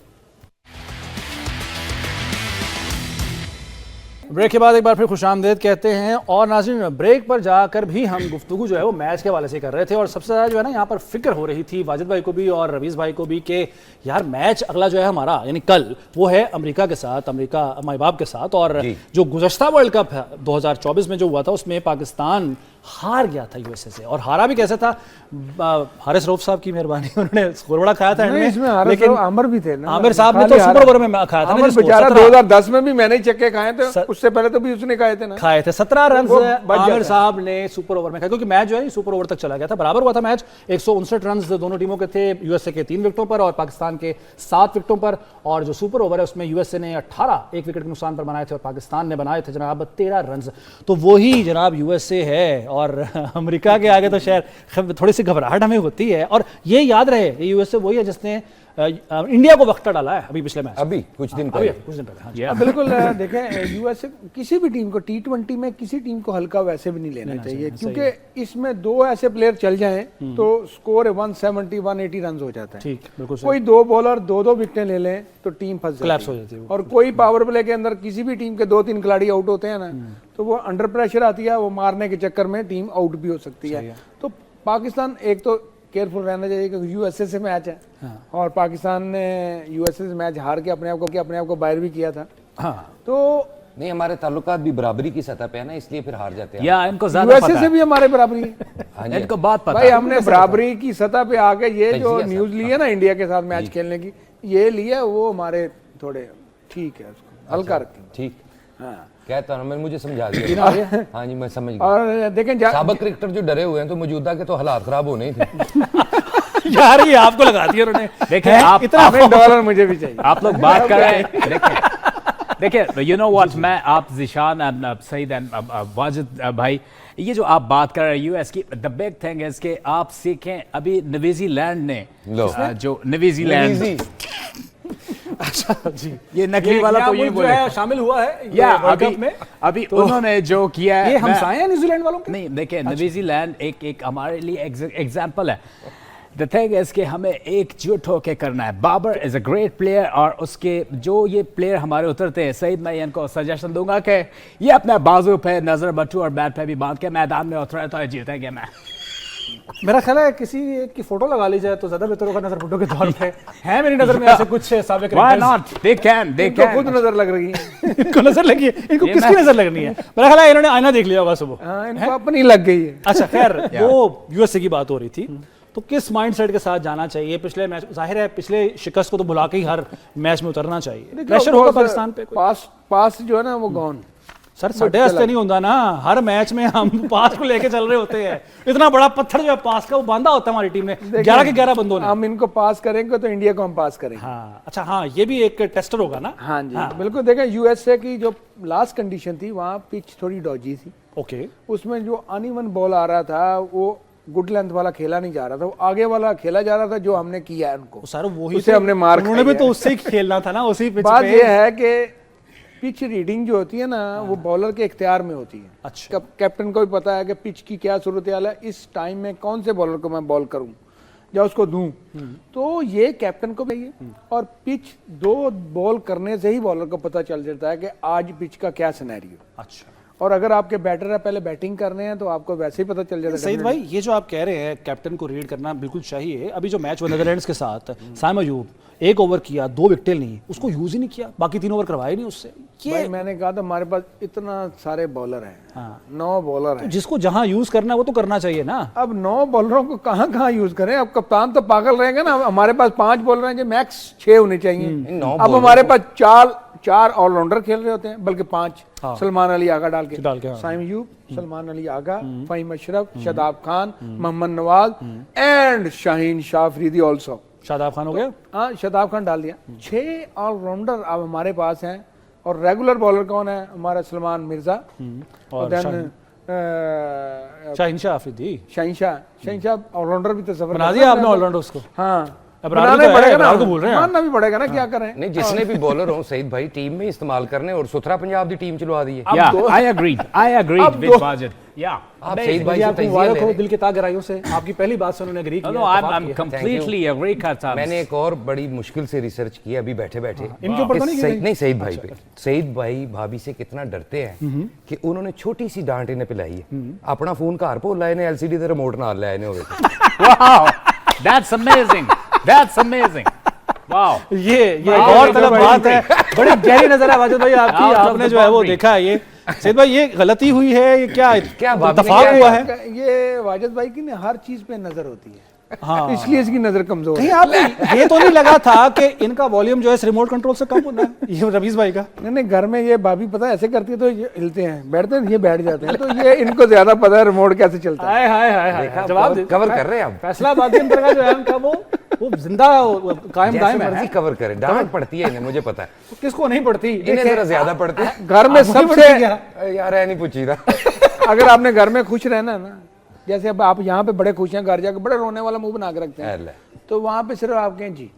ब्रेक के बाद एक बार फिर खुशामदीद कहते हैं। और नाज़रीन, ब्रेक पर जाकर भी हम गुफ्तगू जो है वो मैच के हवाले से कर रहे थे, और सबसे ज़्यादा जो है ना यहाँ पर फिक्र हो रही थी वाजिद भाई को भी और रवीज़ भाई को भी कि यार मैच अगला जो है हमारा यानी कल वो है अमेरिका के साथ, अमेरिका माई बाप के साथ। और जो गुज़श्ता वर्ल्ड कप है 2024 में जो हुआ था उसमें पाकिस्तान हार गया था यूएसए से, और हारा भी कैसे था? हारिस रऊफ साहब की मेहरबानी, उन्होंने स्कोर बड़ा खाया था इसमें, लेकिन आमिर भी थे ना, आमिर साहब ने तो सुपर ओवर में खाया था। आमिर बेचारा 2010 में भी मैंने ही चक्के खाए थे, उससे पहले तो भी उसने खाए थे ना, खाए थे 17 रन आमिर साहब ने सुपर ओवर में खाए, क्योंकि मैच जो है सुपर ओवर तक चला गया था, बराबर हुआ था मैच। 159 रन दोनों टीमों के थे, यूएसए के 3 विकेटों पर और पाकिस्तान के 7 विकेटों पर। और जो सुपर ओवर है उसमें यूएसए ने 18 एक विकेट के नुकसान पर बनाए थे और पाकिस्तान ने बनाए थे जनाब 13 रन। तो वही जनाब यूएसए है, और अमेरिका के आगे तो शायद थोड़ी सी घबराहट हमें होती है। और ये याद रहे, ये यूएसए वही है जिसने इंडिया को वक्ता डाला है अभी पिछले मैच, अभी कुछ दिन पहले। हाँ। बिल्कुल देखें, यूएसए किसी भी टीम को T20 में किसी टीम को हल्का वैसे भी नहीं लेना चाहिए, क्योंकि इसमें 2 ऐसे प्लेयर चल जाएं तो स्कोर 170 180 रन हो जाता है। ठीक, बिल्कुल। कोई 2 बॉलर 2-2 विकेटें ले लें तो टीम फंस हो जाती है। और कोई पावर प्ले के अंदर किसी भी टीम के 2-3 खिलाड़ी आउट होते हैं ना, तो वो अंडर प्रेशर आती है, वो मारने के चक्कर में टीम आउट भी हो सकती है। तो पाकिस्तान एक तो केयरफुल रहना चाहिए, क्योंकि यूएसए से मैच है। और पाकिस्तान ने यूएसए से मैच हार के अपने आप को बाहर भी किया था। तो नहीं, हमारे ताल्लुकात भी बराबरी की सतह पे है ना, इसलिए फिर हार जाते हैं। या इनको ज्यादा यूएसए से भी हमारे बराबरी है। इनको बात पता भाई, हमने बराबरी की सतह पे आके ये जो न्यूज ली है ना इंडिया के साथ मैच खेलने की, ये लिया वो हमारे थोड़े ठीक है, उसको हल्का रखें। ठीक, हाँ, कहता हूं, मैंने मुझे समझा दिया। हाँ जी, मैं समझ गया। और देखें साबिक क्रिकेटर जो डरे हुए हैं, तो मौजूदा के तो हालात खराब होने ही थे। यार ये आपको लगा दिया उन्होंने। देखें, आप इतना $1 मुझे भी चाहिए। आप लोग बात कर रहे हैं, देखिए यू नो व्हाट, मैं आप जिशान एंड सईद एंड वाजिद भाई, ये जो आप बात कर रहे हैं यूएस की, द बिग थिंग इज कि आप सीखें अभी न्यूजीलैंड ने जो न्यूजीलैंड अच्छा जी, ये नकली वाला तो ये बोले शामिल हुआ है या वर्ल्ड कप में। अभी तो उन्होंने जो किया है, ये हमसाए हैं न्यूजीलैंड वालों के? नहीं, देखिए न्यूजीलैंड एक हमारे लिए एग्जांपल है। द थिंग इज कि हमें एकजुट होकर करना है। Babar is a great player, और उसके जो ये प्लेयर हमारे उतरते हैं, सईद मैं इनको सजेशन दूंगा कि ये अपने बाजू पे नजर बट्टू और बैट पे भी बांध के मैदान में उतरे तो जीतेंगे। मैं मेरा ख्याल है किसी एक की फोटो लगा ली जाए तो ज्यादा बेहतर होगा नजर फोटो के तौर पे। है मेरी नजर में ऐसे कुछ साबिक Why not? They can खुद नजर लग रही है। इनको नजर लगी है, इनको किसकी नजर लगनी है? मेरा ख्याल है इन्होंने आईना देख लिया होगा सुबह। इनको अपनी लग गई है। अच्छा खैर, वो यूएसए की बात हो रही थी, तो किस माइंडसेट के साथ जाना चाहिए? पिछले मैच जाहिर है पिछले शिकस्त को तो भुला के ही हर मैच में उतरना चाहिए। प्रेशर होगा पाकिस्तान पे। पास जो है ना वो गॉन सर, साढ़े हस्ते नहीं होता ना, हर मैच में हम पास को लेके चल रहे होते हैं। इतना बड़ा पत्थर जो है पास का वो बांधा होता है हमारी टीम ने 11 के 11 बंदों ने। हम इनको पास करेंगे तो इंडिया को हम पास करेंगे। हाँ, अच्छा हाँ, ये भी एक टेस्टर होगा ना। हाँ जी, बिल्कुल। देखें, यूएसए की जो लास्ट कंडीशन थी वहाँ पिच थोड़ी डॉजी थी। ओके, उसमें जो अनइवन बॉल आ रहा था वो गुड लेंथ वाला खेला नहीं जा रहा था, वो आगे वाला खेला जा रहा था, जो हमने किया है उनको। सर वही उसे हमने मार, उन्होंने भी तो उससे ही खेलना था ना, उसी पिच पे। बात ये है कि पिच रीडिंग जो होती है ना, वो बॉलर के इख्तियार में होती है। अच्छा, कैप्टन को भी पता है कि पिच की क्या सूरत हाल है, इस टाइम में कौन से बॉलर को मैं बॉल करूं या उसको दूं, तो ये कैप्टन को चाहिए। और पिच 2 बॉल करने से ही बॉलर को पता चल जाता है कि आज पिच का क्या सिनेरियो। अच्छा, और अगर आपके बैटर है पहले बैटिंग करने हैं तो आपको वैसे ही पता चल जाता है। सईद भाई, ये जो आप कह रहे हैं कैप्टन को रीड करना बिल्कुल चाहिए। अभी जो मैच हुआ नीदरलैंड्स के साथ, साइम अयूब 1 ओवर किया, 2 विकेटें ली, उसको यूज ही नहीं किया, बाकी 3 ओवर करवाए नहीं उससे। भाई मैंने कहा था हमारे पास इतना सारे बॉलर हैं। हाँ। 9 बॉलर हैं, तो जिसको जहां यूज करना है वो तो करना चाहिए ना। अब 9 बॉलरों को कहाँ यूज करें? अब कप्तान तो पागल रहेंगे ना। हमारे पास 5 बॉलर हैं, जो मैक्स 6 होने चाहिए। अब हमारे पास 4 ऑलराउंडर खेल रहे होते हैं, बल्कि 5 सलमान अली आगा डाल के हाँ। Saim Ayub, Salman Ali Agha, Faheem Ashraf, Shadab Khan, Mohammad Nawaz and Shaheen Shah Afridi also. शादाब खान हो गया। हाँ, शादाब खान डाल दिया। 6 ऑलराउंडर अब हमारे पास हैं। और रेगुलर बॉलर कौन है? हमारा सलमान मिर्जा और देन शाहीन शाह अफरीदी। शाहीन शाह ऑलराउंडर भी तस्वर बना दिया आपने ऑलराउंडर उसको। हाँ, अब बनाना ही पड़ेगा ना, को बोल रहे हैं मानना भी पड़ेगा ना, क्या करें। नहीं, जिसने भी बॉलर हो सईद भाई टीम में इस्तेमाल करने और सुथरा पंजाब की टीम चलवा दी है। Yeah, I agreed with Wajid. Yeah. आप सईद भाई से आपको तजिया मुबारक ले हो रहे हैं। दिल की गहराइयों से, आपकी पहली बात से उन्होंने एग्री किया। No, I'm completely agree करता हूं। मैंने एक और बड़ी मुश्किल से रिसर्च की अभी बैठे बैठे इनके ऊपर तो नहीं की नहीं, सईद भाई पे। सईद भाई भाभी से कितना डरते हैं कि उन्होंने छोटी सी डांट इन्हें पिलाई है। अपना फोन घर भुल आए ने, एलसीडी दे रिमोट नाल ले आए ने होवे। Wow, that's amazing. That's amazing. Wow. ये और तरफ बात है, बड़ी गहरी नजर है वाजिद भाई आपकी। Out of आपने the जो है वो boundary. देखा है ये सईद भाई, ये गलती हुई है, ये क्या भाभी ने इत्तेफाक क्या हुआ किया? है? ये वाजिद भाई की ना हर चीज पे नजर होती है, हाँ। इसलिए इसकी नजर कमजोर कहीं है। आप ये तो नहीं लगा था कि इनका वॉल्यूम जो है रिमोट कंट्रोल से कम होना है, ये रमीज भाई का? नहीं, घर में ये भाभी पता है ऐसे करती है तो ये हिलते हैं, बैठते हैं, ये बैठ जाते हैं, तो ये इनको ज्यादा पता है रिमोट कैसे चलता है। हाय हाय हाय देखा, जवाब दे। कवर कर रहे हैं आप। फैसलाबाद के अंदर का जो है उनका वो जिंदा कायम जैसे दायम मर्जी है। कवर करे, डांट पड़ती है इन्हें, मुझे पता है। तो किसको नहीं पड़ती? इन्हें जरा ज्यादा पड़ती है। घर में आपको नहीं सबसे पड़ती क्या? यार है नहीं पूछी था। अगर आपने घर में खुश रहना है ना, जैसे अब आप यहाँ पे बड़े खुश हैं, घर जाके बड़े रोने वाला मुंह बना के रखते हैं, अल्लाह। तो वहां पे सिर्फ आप कहें जी,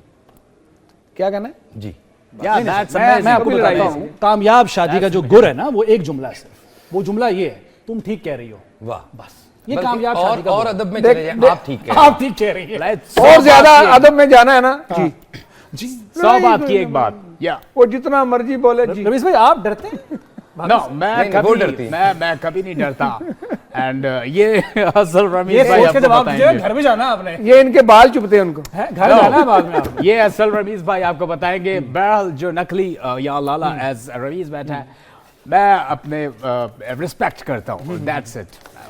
क्या कहना है? जी Yeah, that's मैं amazing. आपको बताता हूँ, कामयाब शादी का जो गुर है ना, वो एक जुमला है सिर्फ। वो जुमला ये है, तुम ठीक कह रही हो। वाह, बस ये बल्कि कामयाब शादी का और गुर। अदब में देख- चले जाए, देख- आप ठीक कह रहे हैं। आप ठीक कह रही है। Let's और सौ ज्यादा बात की अदब में जाना है ना जी, जी। 100 बात की एक बात। Yeah. वो जितना मर्जी बोले जी। रमीज भाई आप डरते हैं? No, मैं नहीं, वो डरती कभी है। मैं कभी नहीं डरता। एंड ये असल ये रमीज भाई सोच के आपको जवाब दीजिए, बताएंगे। घर में जाना है आपने। ये इनके बाल चुभते हैं उनको। है, घर जाना है बाद में आपने। ये असल रमीज भाई आपको बताएंगे। बहरहाल जो नकली यहाँ लाला एज रमीज बैठा है, मैं अपने रिस्पेक्ट करता हूँ। That's it.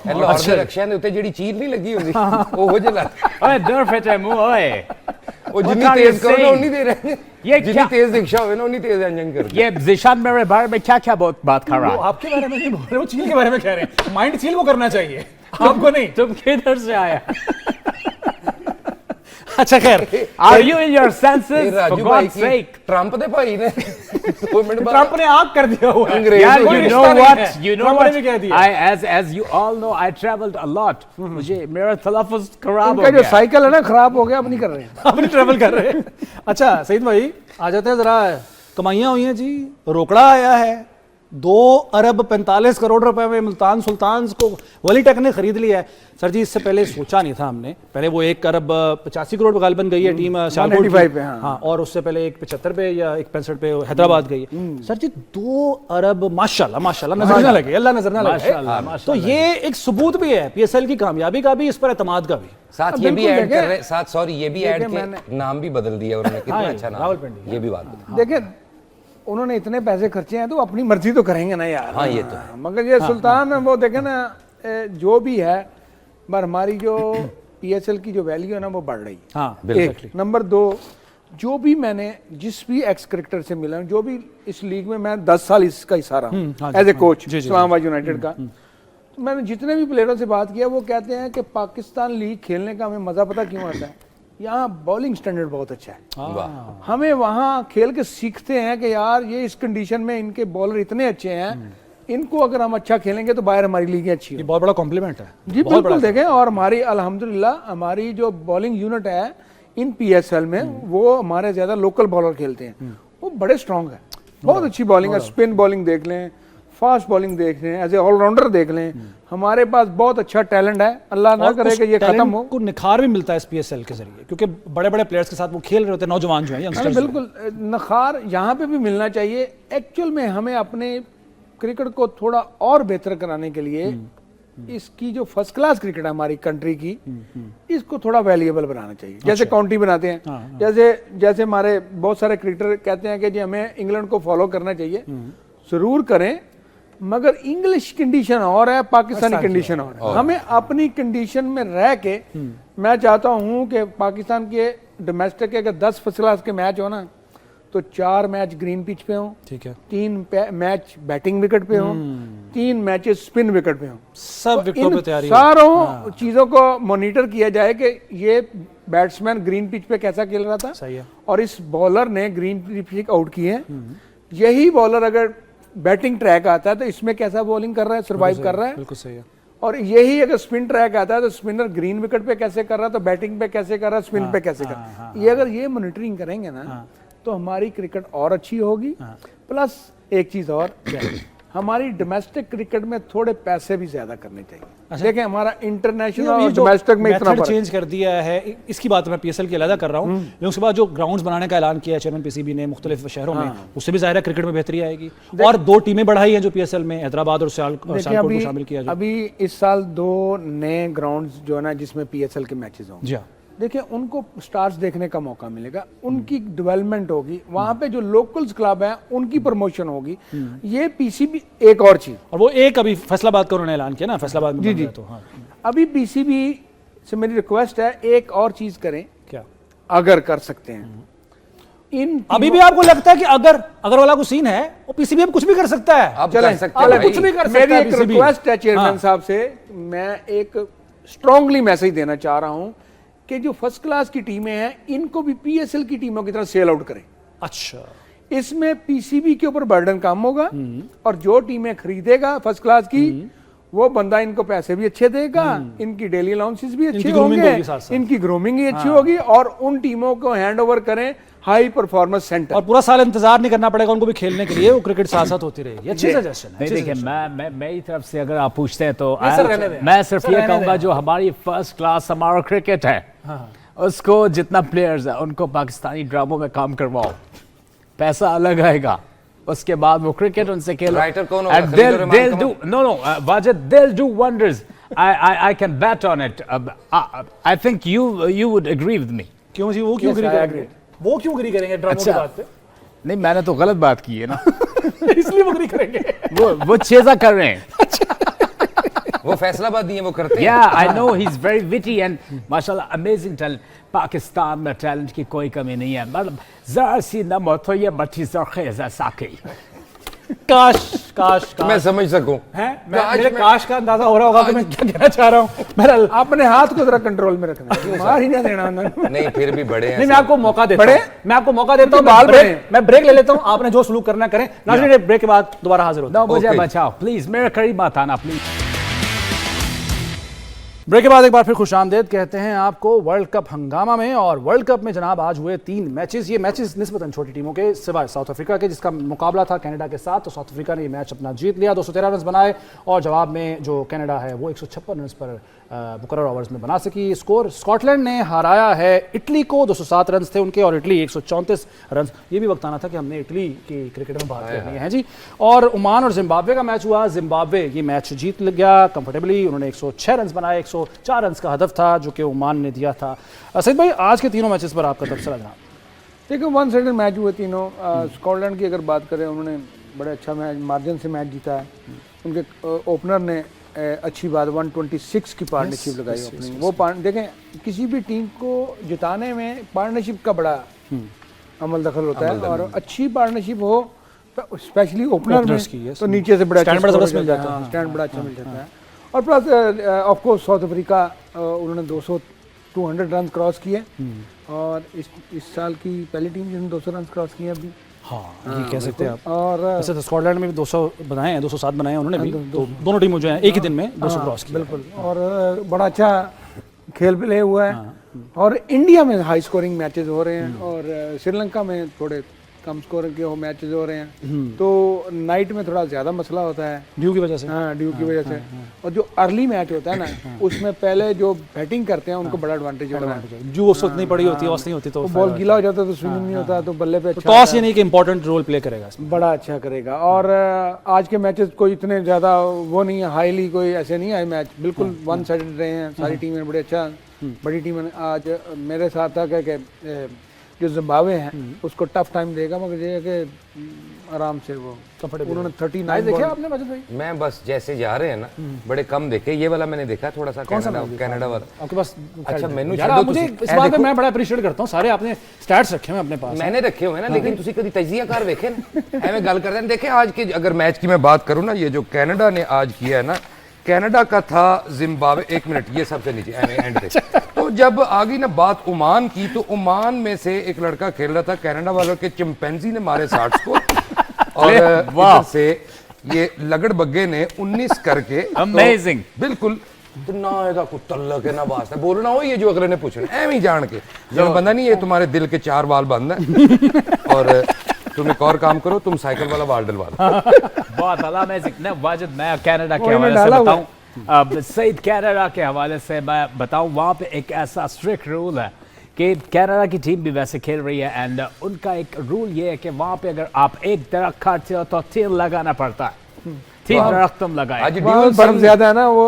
लाहौर ਦੇ ਰਕਸ਼ਿਆਂ ਦੇ ਉੱਤੇ ਜਿਹੜੀ ਚੀਲ ਨਹੀਂ ਲੱਗੀ ਹੁੰਦੀ ਉਹ ਜਿਹਾ ओए डर फेटे मुंह ओए। ਉਹ ਜਿੰਨੀ are you ਤੇਜ਼ ਕਰੋ ਨਾ saying? ਉਨੀ ਦੇਰ ये ਜਿੰਨੀ क्या ਤੇਜ਼ ਰਿਕਸ਼ਾ ਹੋਵੇ ਨਾ ਉਨੀ ਤੇਜ਼ ਇੰਜਨ करਦੀ ये जिशान मेरे बारे में क्या क्या बात कर रहा वो है? आपके बारे में नहीं बोल रहे, वो चील के बारे में कह रहे हैं। माइंड चील को करना चाहिए, आपको नहीं। तुम किधर से आया? अच्छा खैर, Are you in your ਇਹ senses? For Raju Bhai God's sake. Ki Trump ਦੇ ਭਾਈ ਨੇ 2 ਮਿੰਟ ਬਾਅਦ ट्रंप ने आग कर दिया हुआ है। अंग्रेज Yeah, कोई you रिश्ता know नहीं what? है। You know ट्रंप ने भी what? कह दिया। As you all know, I traveled a lot. मुझे मेरा तलफ़ुज़ खराब हो इनका जो गया। साइकिल है ना खराब हो गया, अब नहीं कर रहे हैं। आप नहीं ट्रेवल कर रहे हैं। अच्छा सईद भाई आ जाते हैं जरा, कमाइयाँ हुई हैं जी, रोकड़ा आया है 2 अरब 45 करोड़ रुपए में मुल्तान सुल्तान्स को वलीटेक ने खरीद लिया है। सर जी इससे पहले सोचा नहीं था हमने, पहले वो 1 अरब 85 करोड़ पे गालिबन गई है टीम शाहकोट 185 की। पे, हाँ। हाँ, और उससे पहले 175 पे या 165 पे हैदराबाद गई है। सर जी 2 अरब माशाल्लाह माशाल्लाह, नजर ना लगे, अल्लाह नजर ना लगे। माशाल्लाह, तो माशाल्लाह। ये एक सबूत भी है पीएसएल की कामयाबी का भी, इस पर एतमाद का भी। साथ ये भी बिल्कुल ऐड कर देखें। रहे साथ सॉरी ये भी ऐड देखें, के नाम भी बदल दिया उन्होंने, कितना हाँ, अच्छा नाम, रावलपिंडी। ये भी बात है। देखिए उन्होंने इतने पैसे खर्चे हैं तो अपनी मर्जी तो करेंगे ना यार। हाँ, ये तो है। मगर ये सुल्तान वो देखे ना, जो भी है, पर हमारी जो पीएसएल की जो वैल्यू है ना वो बढ़ रही है। हाँ बिल्कुल। एक नंबर 2, जो भी मैंने जिस भी एक्स क्रिकेटर से मिला हूं, जो भी इस लीग में मैं 10 साल इसका हिस्सा रहा हूँ हाँ एज ए कोच जी, जी, इस्लामाबाद यूनाइटेड का, तो मैंने जितने भी प्लेयरों से बात किया वो कहते हैं कि पाकिस्तान लीग खेलने का हमें मज़ा पता क्यों आता है, यहाँ बॉलिंग स्टैंडर्ड बहुत अच्छा है। वाह, हमें वहाँ खेल के सीखते हैं कि यार ये इस कंडीशन में इनके बॉलर इतने अच्छे हैं, इनको अगर हम अच्छा खेलेंगे तो बाहर हमारी लीगें अच्छी ये हो। बहुत बड़ा कॉम्प्लीमेंट है जी बहुत बड़ा। बिल्कुल देखें, और हमारी अल्हम्दुलिल्लाह हमारी जो बॉलिंग यूनिट है इन पीएसएल में, वो हमारे ज़्यादा लोकल बॉलर खेलते हैं, वो बड़े स्ट्रॉन्ग है, बहुत अच्छी बॉलिंग है। स्पिन बॉलिंग देख लें, फास्ट बॉलिंग देख लें, एज ए ऑलराउंडर देख लें, हमारे पास बहुत अच्छा टैलेंट है। अल्लाह ना और करे उस कि ये खत्म टैलेंट हो। को निखार भी मिलता है इस पीएसएल के जरिए, क्योंकि बड़े बड़े प्लेयर्स के साथ वो खेल रहे होते हैं, नौजवान जो हैं हाँ, यंगस्टर्स। बिल्कुल नखार यहाँ पे भी मिलना चाहिए। एक्चुअल में हमें अपने क्रिकेट को थोड़ा और बेहतर कराने के लिए इसकी जो फर्स्ट क्लास क्रिकेट है हमारी कंट्री की, इसको थोड़ा वैल्यूएबल बनाना चाहिए। जैसे काउंटी बनाते हैं, जैसे हमारे बहुत सारे क्रिकेटर कहते हैं कि जी हमें इंग्लैंड को फॉलो करना चाहिए, जरूर करें, मगर इंग्लिश कंडीशन और है, पाकिस्तानी कंडीशन और है। हमें अपनी कंडीशन में रह के, मैं चाहता हूं कि पाकिस्तान के डोमेस्टिक के अगर 10 फर्स्ट क्लास के मैच हो ना, तो 4 मैच ग्रीन पिच पे हों, ठीक है, 3 मैच बैटिंग विकेट पे हों, 3 मैचेस स्पिन विकेट पे हों। सब तो विकेटों इन पे तैयारी है। सारों चीजों को मॉनिटर किया जाए कि ये बैट्समैन ग्रीन पिच पे कैसा खेल रहा था, सही है। और इस बॉलर ने ग्रीन पिच आउट किए हैं, यही बॉलर अगर बैटिंग ट्रैक आता है तो इसमें कैसा बॉलिंग कर रहा है, सर्वाइव कर रहा है। बिल्कुल सही है। और यही अगर स्पिन ट्रैक आता है तो स्पिनर ग्रीन विकेट पे कैसे कर रहा है, तो बैटिंग पे कैसे कर रहा है, स्पिन पे कैसे कर रहा है। ये अगर ये मॉनिटरिंग करेंगे ना तो हमारी क्रिकेट और अच्छी होगी। प्लस एक चीज और, हमारी डोमेस्टिक क्रिकेट में थोड़े पैसे भी ज्यादा करने चाहिए। देखें हमारा इंटरनेशनल और डोमेस्टिक में इतना मेथड चेंज कर दिया है, इसकी बात मैं पीएसएल की अलग कर रहा हूँ, लेकिन उसके बाद जो ग्राउंड्स बनाने का ऐलान किया है चेयरमैन पीसीबी ने मुख्तलिफ शहरों में, उससे भी जाहिर है क्रिकेट में बेहतरी आएगी। और 2 टीमें बढ़ाई हैं जो पीएसएल में, हैदराबाद और सियालकोट को शामिल किया जाए। अभी इस साल 2 नए ग्राउंड्स जो है ना जिसमें पीएसएल के मैचेस होंगे, जी हाँ, देखिए उनको स्टार्स देखने का मौका मिलेगा, उनकी डेवलपमेंट होगी, वहां पे जो लोकल्स क्लब हैं उनकी प्रमोशन होगी। ये पीसीबी एक और चीज, और वो एक अभी फैसलाबाद का उन्होंने ऐलान किया ना, फैसलाबाद में जी। तो हाँ, अभी पीसीबी से मेरी रिक्वेस्ट है एक और चीज करें, क्या अगर कर सकते हैं इन अभी भी आपको लगता है कि अगर वाला को सीन है वो पीसीबी अब कुछ भी कर सकता है? आप चलें, कर सकते हैं कुछ भी कर सकता है। मेरी एक रिक्वेस्ट है चेयरमैन साहब से, मैं एक स्ट्रांगली मैसेज देना चाह रहा हूं कि जो फर्स्ट क्लास की टीमें हैं इनको भी पीएसएल की टीमों की तरह सेल आउट करें। अच्छा, इसमें पीसीबी के ऊपर बर्डन कम होगा, और जो टीमें खरीदेगा फर्स्ट क्लास की वो बंदा इनको पैसे भी अच्छे देगा, इनकी डेली अलाउंसेस भी अच्छे होंगे, इनकी ग्रूमिंग भी अच्छी होगी, और उन टीमों को हैंड ओवर करें हाई परफॉर्मेंस सेंटर। और पूरा साल इंतजार नहीं करना पड़ेगा उनको भी खेलने के लिए, वो क्रिकेट साथ साथ होती रहेगी। अच्छी सजेशन है। नहीं देखिए, मैं मेरी तरफ से अगर आप पूछते हैं तो सर, मैं सिर्फ ये कहूंगा जो हमारी फर्स्ट क्लास हमारा क्रिकेट है, उसको जितना प्लेयर्स है उनको पाकिस्तानी ड्रामों में काम करवाओ, पैसा अलग आएगा, उसके बाद वो क्रिकेट उनसे खेलो। राइटर कौन होगा? And they'll do no Wajid, they'll do wonders. I can bet on it. I think you would agree with me. क्यों जी, वो क्यों agree करेंगे? वो क्यों agree करेंगे ड्रामों की बात पे? नहीं, मैंने तो गलत बात की है ना। इसलिए वो agree करेंगे। वो चेज़ा कर रहे हैं। वो फैसलाबाद दिए वो करते हैं। Yeah, I know he's very witty and माशाल्लाह amazing talent. पाकिस्तान में टैलेंट की कोई कमी नहीं है, मतलब जरा सी नमक तो ये मच्छी ज़रख़ेज़ साकी। काश मैं समझ सकूं। मेरे काश का अंदाजा हो रहा होगा कि मैं क्या कहना चाह रहा हूँ। बहरहाल अपने हाथ को जरा कंट्रोल में रखना है, मार ही ना देना अंदर। नहीं, फिर भी बड़े हैं। नहीं, मैं आपको मौका देता हूँ, मैं आपको मौका देता हूँ, मैं ब्रेक ले लेता हूँ, आपने जो सलूक करना करें। नाज़रीन, ब्रेक के बाद दोबारा हाजिर होता हूँ। मुझे बचाओ प्लीज, मेरे करीब मत आना प्लीज। ब्रेक के बाद एक बार फिर खुशामदीद कहते हैं आपको वर्ल्ड कप हंगामा में। और वर्ल्ड कप में जनाब आज हुए 3 मैचेस। ये मैचेस निस्बतन छोटी टीमों के, सिवाय साउथ अफ्रीका के जिसका मुकाबला था कनाडा के साथ, तो साउथ अफ्रीका ने ये मैच अपना जीत लिया, 213 रन बनाए, और जवाब में जो कनाडा है वो 156 रन पर मुकर्रर ओवर्स में बना सकी स्कोर। स्कॉटलैंड ने हराया है इटली को, 207 रन थे उनके, और इटली 134 रन। ये भी वक्त आना था कि हमने इटली की क्रिकेट में बात करनी है जी। और ओमान और जिम्बाब्वे का मैच हुआ, जिम्बाब्वे ये मैच जीत गया कंफर्टेबली, उन्होंने 106 रन बनाए, 104 रन का हदफ था जो कि ओमान ने दिया था। सईद भाई, आज के तीनों मैचेस पर आपका तबसरा जनाब। देखो, 1 साइडेड मैच हुए तीनों। स्कॉटलैंड की अगर बात करें, उन्होंने बड़े अच्छा मैच मार्जिन से मैच जीता है। उनके ओपनर ने अच्छी बात 126 की पार्टनरशिप लगाई ओपनिंग। वो देखें, किसी भी टीम को जिताने में पार्टनरशिप का बड़ा अमल दखल होता है, और अच्छी पार्टनरशिप हो तो स्पेशली ओपनर में तो नीचे से बड़ा स्टैंड बड़ा मिल जाता है, स्टैंड बड़ा अच्छा मिल जाता है। और plus of course south Africa, उन्होंने 200 रन क्रॉस किए, और इस साल की पहली टीम जिसने 200 रन क्रॉस किए अभी। हाँ, ये कह सकते हैं आप। और वैसे तो स्कॉटलैंड में भी 200 बनाए हैं, 207 बनाए हैं उन्होंने भी, तो दोनों टीमों जो हैं एक ही दिन में 200 क्रॉस किया। बिल्कुल, और बड़ा अच्छा खेल प्ले हुआ है। और इंडिया में हाई स्कोरिंग मैचेस हो रहे हैं, और श्रीलंका में थोड़े कम स्कोर के मैचेस हो रहे हैं, तो नाइट में थोड़ा ज्यादा मसला होता है ड्यू की वजह से। हाँ, ड्यू की वजह से। और जो अर्ली मैच होता है ना, उसमें पहले जो बैटिंग करते हैं उनको बड़ा एडवांटेज होता है। जो उस वक्त नहीं पड़ी होती, ऑस नहीं होती, तो बॉल गीला हो जाता है तो स्विंग नहीं होता, तो बल्ले पे अच्छा टॉस ये नहीं कि इंपॉर्टेंट रोल प्ले करेगा इसमें, बड़ा अच्छा करेगा। और आज के मैचेस कोई इतने ज़्यादा वो नहीं है, हाईली कोई ऐसे नहीं आए मैच, बिल्कुल 1 साइडेड रहे हैं। सारी टीमें बड़े अच्छा, बड़ी टीमें। आज मेरे साथ था कि जो जिम्बाब्वे है उसको टफ टाइम देगा, मगर ये है कि आराम से वो उन्होंने 39 देखिए आपने मजद भाई मैं बस जैसे जा रहे हैं ना बड़े कम देखे, ये वाला मैंने देखा थोड़ा सा, कनाडा वाला। आपके पास अच्छा मैनू यार आप मुझे इस बात में मैं बड़ा अप्रिशिएट करता हूँ, सारे आपने स्टैट्स रखे हुए अपने पास। मैंने रखे हुए हैं ना, लेकिन तुसी कभी तजियाकार देखे ना, एवं गल करते हैं। देखे आज के अगर मैच की मैं बात करूँ ना, ये जो कनाडा ने आज किया है ना, कनाडा का था जिम्बाब्वे, एक मिनट ये सबसे नीचे एंड पे। तो जब आ गई ना बात ओमान की, तो ओमान में से एक लड़का खेल रहा था, कनाडा वालों के चिंपैंजी ने मारे 60 को, और इधर से ये लगड़ बग्गे ने 19 करके। Amazing. तो बिल्कुल तो ना ਇਹਦਾ ਕੋਈ तल्लक है ना वास्ता बोलना हो, ये जो अगले ने पूछना एवं ही जान के जब बंदा नहीं, ये तुम्हारे दिल के 4 वाल बंद है और तुम एक और काम करो, तुम साइकिल वाला वाल डलवा लो। बहुत अला अमेजिंग ना वाजिद। मैं कनाडा के हवाले से बताऊं, अब सईद कनाडा के हवाले से मैं बताऊं, वहाँ पे एक ऐसा स्ट्रिक्ट रूल है कि कनाडा की टीम भी वैसे खेल रही है, एंड उनका एक रूल ये है कि वहाँ पे अगर आप एक दरख्त काटते हो तो 3 लगाना पड़ता है, 3 दरख्त तुम लगाए। आज वहाँ ड्यूल बर्फ ज्यादा है ना, वो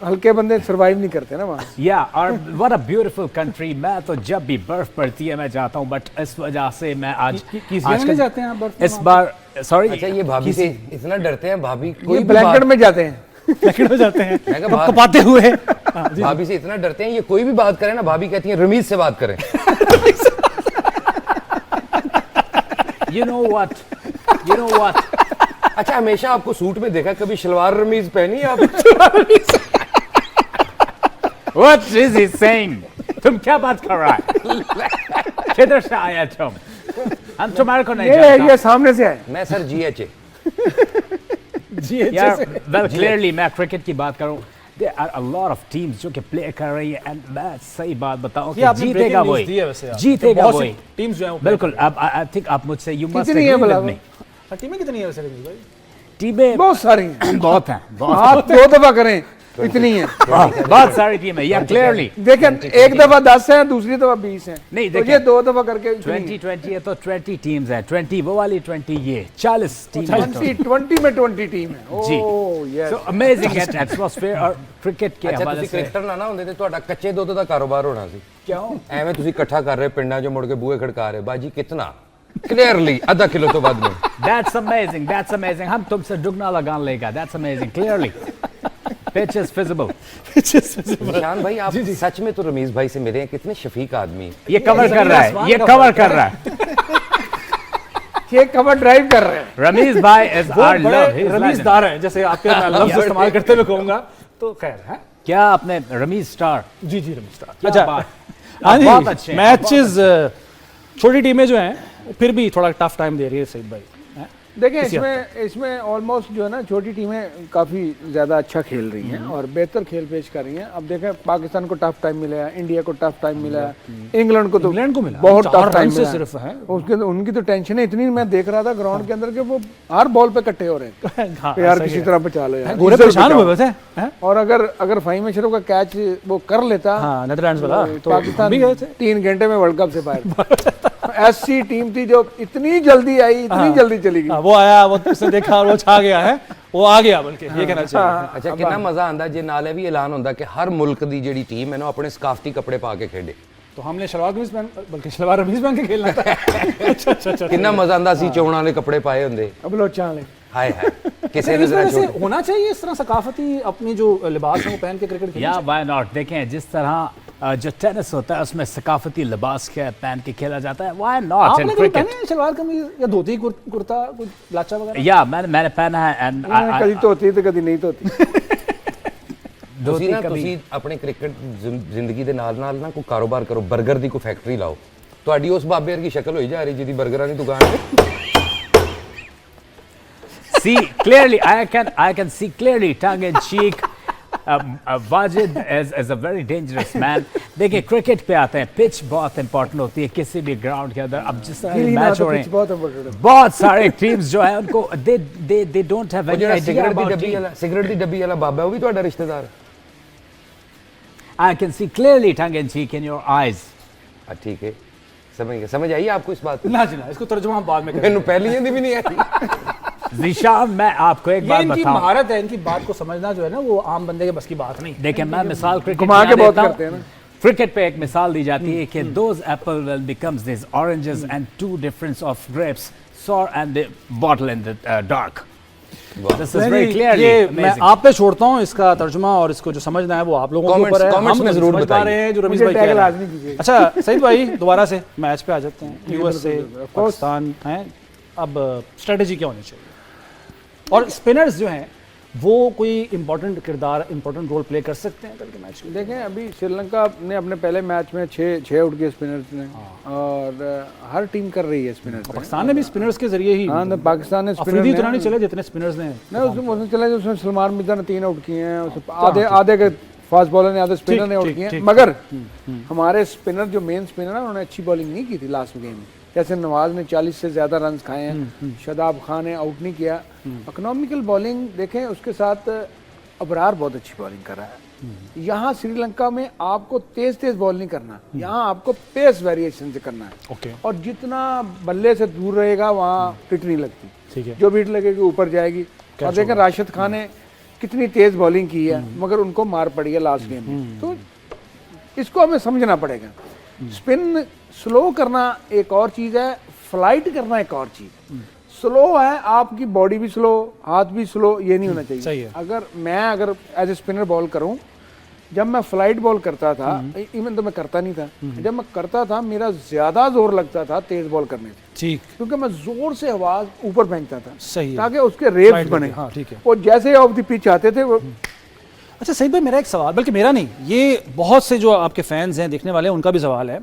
हल्के बंदे सरवाइव नहीं करते ना वहाँ। या और व्हाट अ ब्यूटीफुल कंट्री। मैं तो जब भी बर्फ पड़ती है मैं जाता हूँ, बट इस वजह से मैं आज आजकल जाते हैं आप बर्फ में इस बार सॉरी अच्छा ये भाभी से इतना डरते हैं, भाभी ये कोई भी ब्लैंकेट बात- में जाते हैं, ब्लैंकेट में जाते हैं मैं कहा कपाते हुए। भाभी से इतना डरते हैं, ये कोई भी बात करें ना, भाभी कहती है रमीज से बात करें। यू नो व्हाट अच्छा हमेशा आपको सूट में देखा, कभी शलवार रमीज पहनी है आप? What is he saying? तुम क्या बात कर रहा है? किधर से आया तुम? हम तुम्हारे को नहीं जानते। ये सामने से आए। मैं सर GH जी यार वेल क्लियरली मैं क्रिकेट की बात करूं, there are a lot of teams जो कि प्ले कर रही है, एंड मैं सही बात बताऊं कि जीतेगा वही, जीतेगा वही। टीम्स जो हैं बिल्कुल। अब आई थिंक आप मुझसे यू मस्ट कितनी है एग्री भला विद मी। टीमें कितनी है वैसे रमीज भाई? टीमें बहुत सारी हैं, बहुत हैं, बहुत आप 2 दफा करें इतनी है। बहुत सारी टीमें। या क्लियरली देखें एक दफा 10 है, दूसरी दफा 20 है, नहीं, तो देखें। ये 2 दफा करके 2020 है तो 20 टीम्स हैं, 20 वो वाली 20 ये 40 टीम है। 20 में 20 टीम है। जी। Oh yes. So amazing atmosphere और क्रिकेट के अच्छा हवाले ਤੁਸੀਂ से ਕ੍ਰਿਕਟਰ ਨਾ ਹੁੰਦੇ ਤੇ ਤੁਹਾਡਾ ਕੱਚੇ ਦੁੱਧ ਦਾ ਕਾਰੋਬਾਰ ਹੋਣਾ ਸੀ। क्यों? ਐਵੇਂ ਤੁਸੀਂ ਇਕੱਠਾ ਕਰ ਰਹੇ ਪਿੰਡਾਂ 'ਚੋਂ ਮੁੜ ਕੇ ਬੂਹੇ ਖੜਕਾ ਰਹੇ, ਬਾਜੀ ਕਿਤਨਾ क्लियरली आधा किलो तो बाद में। That's amazing. That's amazing. हम तुमसे दुगना लगान लेगा। That's amazing. Clearly, pitch is visible. निशान भाई आप सच में तो रमीज भाई से मिले हैं, कितने शफीक आदमी हैं। ये कवर कर रहा है। ये कवर कर रहा है। ये कवर ड्राइव कर रहे हैं। रमीज भाई is वो our love. बड़े He's रमीजदार हैं, जैसे आपके मैं लफ्ज इस्तेमाल करते हुए कहूंगा तो खैर है। क्या आपने रमीज स्टार? जी जी रमीजदार। क्या अच्छा बात? हाँ बहुत जी, अच्छे हैं, मैचेस छोटी टीमें जो हैं फिर भी थोड़ा टफ टाइम दे रही है सईद भाई। हैं? देखिए किसी इसमें ऑलमोस्ट जो है ना छोटी टीमें काफ़ी ज़्यादा अच्छा खेल रही हैं और बेहतर खेल पेश कर रही हैं। अब देखें पाकिस्तान को टफ टाइम मिला है, इंडिया को टफ टाइम मिला है, इंग्लैंड को तो इंग्लैंड को मिला बहुत 4 टफ टाइम रन से मिला सिर्फ है। उसके उनकी तो टेंशन है इतनी, मैं देख रहा था ग्राउंड के अंदर कि वो हर बॉल पे कट्टे हो रहे हैं हाँ, कि यार सही किसी है। तरह बचा लो यार, पूरे किसी तरह परेशान बचाओ। हुए वैसे हैं? और अगर फ़हीम अशरफ का कैच वो कर लेता हाँ नेदरलैंड्स वाला तो पाकिस्तान भी गए थे। 3 घंटे में वर्ल्ड कप से बाहर। ऐसी टीम थी जो इतनी जल्दी आई, इतनी जल्दी चली गई। हाँ, वो आया, वो उसने देखा और वो छा गया है, वो आ गया बल्कि ये कहना चाहिए। अच्छा कितना मजा आंदा जे नाले भी ऐलान होंदा कि हर मुल्क दी जेड़ी टीम है ना अपने सकाफती कपड़े पा के खेडे। तो हमने शलवार कमीज पहन बल्कि शलवार कमीज पहन के खेलना था। अच्छा अच्छा अच्छा। कितना मजा आंदा सी चौण वाले कपड़े पाए होंदे। अब लो चाले हाय हाय किसी इस ने तरह जरा से छोड़ होना चाहिए, इस तरह सकाफती अपनी जो लिबास है वो पहन के क्रिकेट खेलना या व्हाई नॉट। देखें जिस तरह जो टेनिस होता है उसमें सकाफती लिबास के पहन के खेला जाता है, व्हाई नॉट इन आपने कभी क्रिकेट। पहने हैं शलवार कमीज या धोती कुर्ता कुछ लाचा वगैरह? या मैंने पहना है एंड कभी तो होती तो कभी नहीं तो होती। ਤੁਸੀਂ ਨਾ ਤੁਸੀਂ ਆਪਣੇ ਕ੍ਰਿਕਟ ਜ਼ਿੰਦਗੀ ਦੇ ਨਾਲ ਨਾਲ ਨਾ ਕੋਈ ਕਾਰੋਬਾਰ ਕਰੋ, 버ਗਰ ਦੀ ਕੋਈ ਫੈਕਟਰੀ ਲਾਓ। ਤੁਹਾਡੀ ਉਸ ਬਾਬੇ ਵਰਗੀ ਸ਼ਕਲ ਹੋਈ ਜਾ ਰਹੀ ਜਿਹਦੀ 버ਗਰਾਂ ਦੀ ਦੁਕਾਨ ਹੈ। see clearly, I can see clearly tongue in cheek. Wajid is a very dangerous man. देखिए क्रिकेट पे आते हैं, पिच बहुत इंपॉर्टेंट होती है किसी भी ग्राउंड के अंदर। अब जिस तरह मैच हो रहे हैं बहुत important है। बहुत सारे टीम्स जो है उनको they don't have ਉਹ any ਜਿਹੜਾ idea ਸਿਗਰਟ ਦੀ about ਡੱਬੀ team. ਵਾਲਾ ਸਿਗਰਟ ਦੀ ਡੱਬੀ ਵਾਲਾ ਬਾਬਾ ਉਹ ਵੀ ਤੁਹਾਡਾ ਰਿਸ਼ਤੇਦਾਰ? I can see clearly tongue in cheek in your eyes. ठीक है समझ आई आपको इस बात? ना जी ना, इसको तर्जुमा हम बाद में करेंगे। मैंने पहली हिंदी भी नहीं आई। निशान मैं आपको एक ये बात इनकी बताऊं, महारत है, इनकी बात को समझना जो है ना वो आम बंदे के बस की बात नहीं। देखिए मैं मिसाल क्रिकेट घुमा के की बहुत देता हूं। करते हैं ना। क्रिकेट पे एक मिसाल दी जाती है कि those apple will becomes these oranges and two difference of grapes sour and the bottle in the dark. This is very clearly ये मैं amazing. आप पे छोड़ता हूँ इसका तर्जुमा, और इसको जो समझना है वो आप लोगों के ऊपर है। comments हम में जरूर समझ पा बताइए। रहे हैं जो रमीज मुझे भाई कह टैग रहे लाजमी हैं। कीजिए। अच्छा सईद भाई दोबारा से मैच पे आ जाते हैं। यूएस से पाकिस्तान है, अब स्ट्रेटेजी क्या होनी चाहिए, और स्पिनर्स जो हैं वो कोई इंपॉर्टेंट रोल प्ले कर सकते हैं कल के मैच में? देखें, अभी श्रीलंका ने अपने पहले मैच में 6 आउट किए स्पिनर्स ने, और हर टीम कर रही है स्पिनर्स। पाकिस्तान ने भी स्पिनर्स के जरिए ही, हाँ, तो पाकिस्तान ने अफरीदी उतना नहीं चले जितने स्पिनर्स ने। नहीं, उसमें चला उसमें सलमान मिर्जा ने 3 आउट किए हैं, आधे के फास्ट बॉलर ने, आधे स्पिनर ने आउट किए हैं। मगर हमारे स्पिनर जो मेन स्पिनर है उन्होंने अच्छी बॉलिंग नहीं की थी लास्ट गेम में। जैसे नवाज ने 40 से ज्यादा रन खाए हैं, शादाब खान ने आउट नहीं किया। इकोनॉमिकल बॉलिंग देखें, उसके साथ अबरार बहुत अच्छी बॉलिंग कर रहा है। यहाँ श्रीलंका में आपको तेज बॉल नहीं करना, यहाँ आपको पेस वेरिएशन से करना है। ओके। और जितना बल्ले से दूर रहेगा वहाँ हिट नहीं लगती, ठीक है। जो भी हिट लगेगी ऊपर जाएगी। और देखें राशिद खान ने कितनी तेज बॉलिंग की है, मगर उनको मार पड़ी है लास्ट गेम में। तो इसको हमें समझना पड़ेगा। स्पिन स्लो करना एक और चीज़ है, फ्लाइट करना एक और चीज़। स्लो है, आपकी बॉडी भी स्लो, हाथ भी स्लो, ये नहीं होना चाहिए। सही है। अगर एज ए स्पिनर बॉल करूं, जब मैं फ्लाइट बॉल करता था, इवन तो मैं करता नहीं था, जब मैं करता था मेरा ज्यादा जोर लगता था तेज बॉल करने से, ठीक, क्योंकि मैं जोर से आवाज ऊपर फेंकता था, सही है, ताकि उसके रेव्स बने। हाँ, ठीक है। वो जैसे ऑफ द पिच आते थे वो। अच्छा सईद भाई, मेरा एक सवाल, बल्कि मेरा नहीं, ये बहुत से जो आपके फैंस हैं, देखने वाले हैं, उनका भी सवाल है।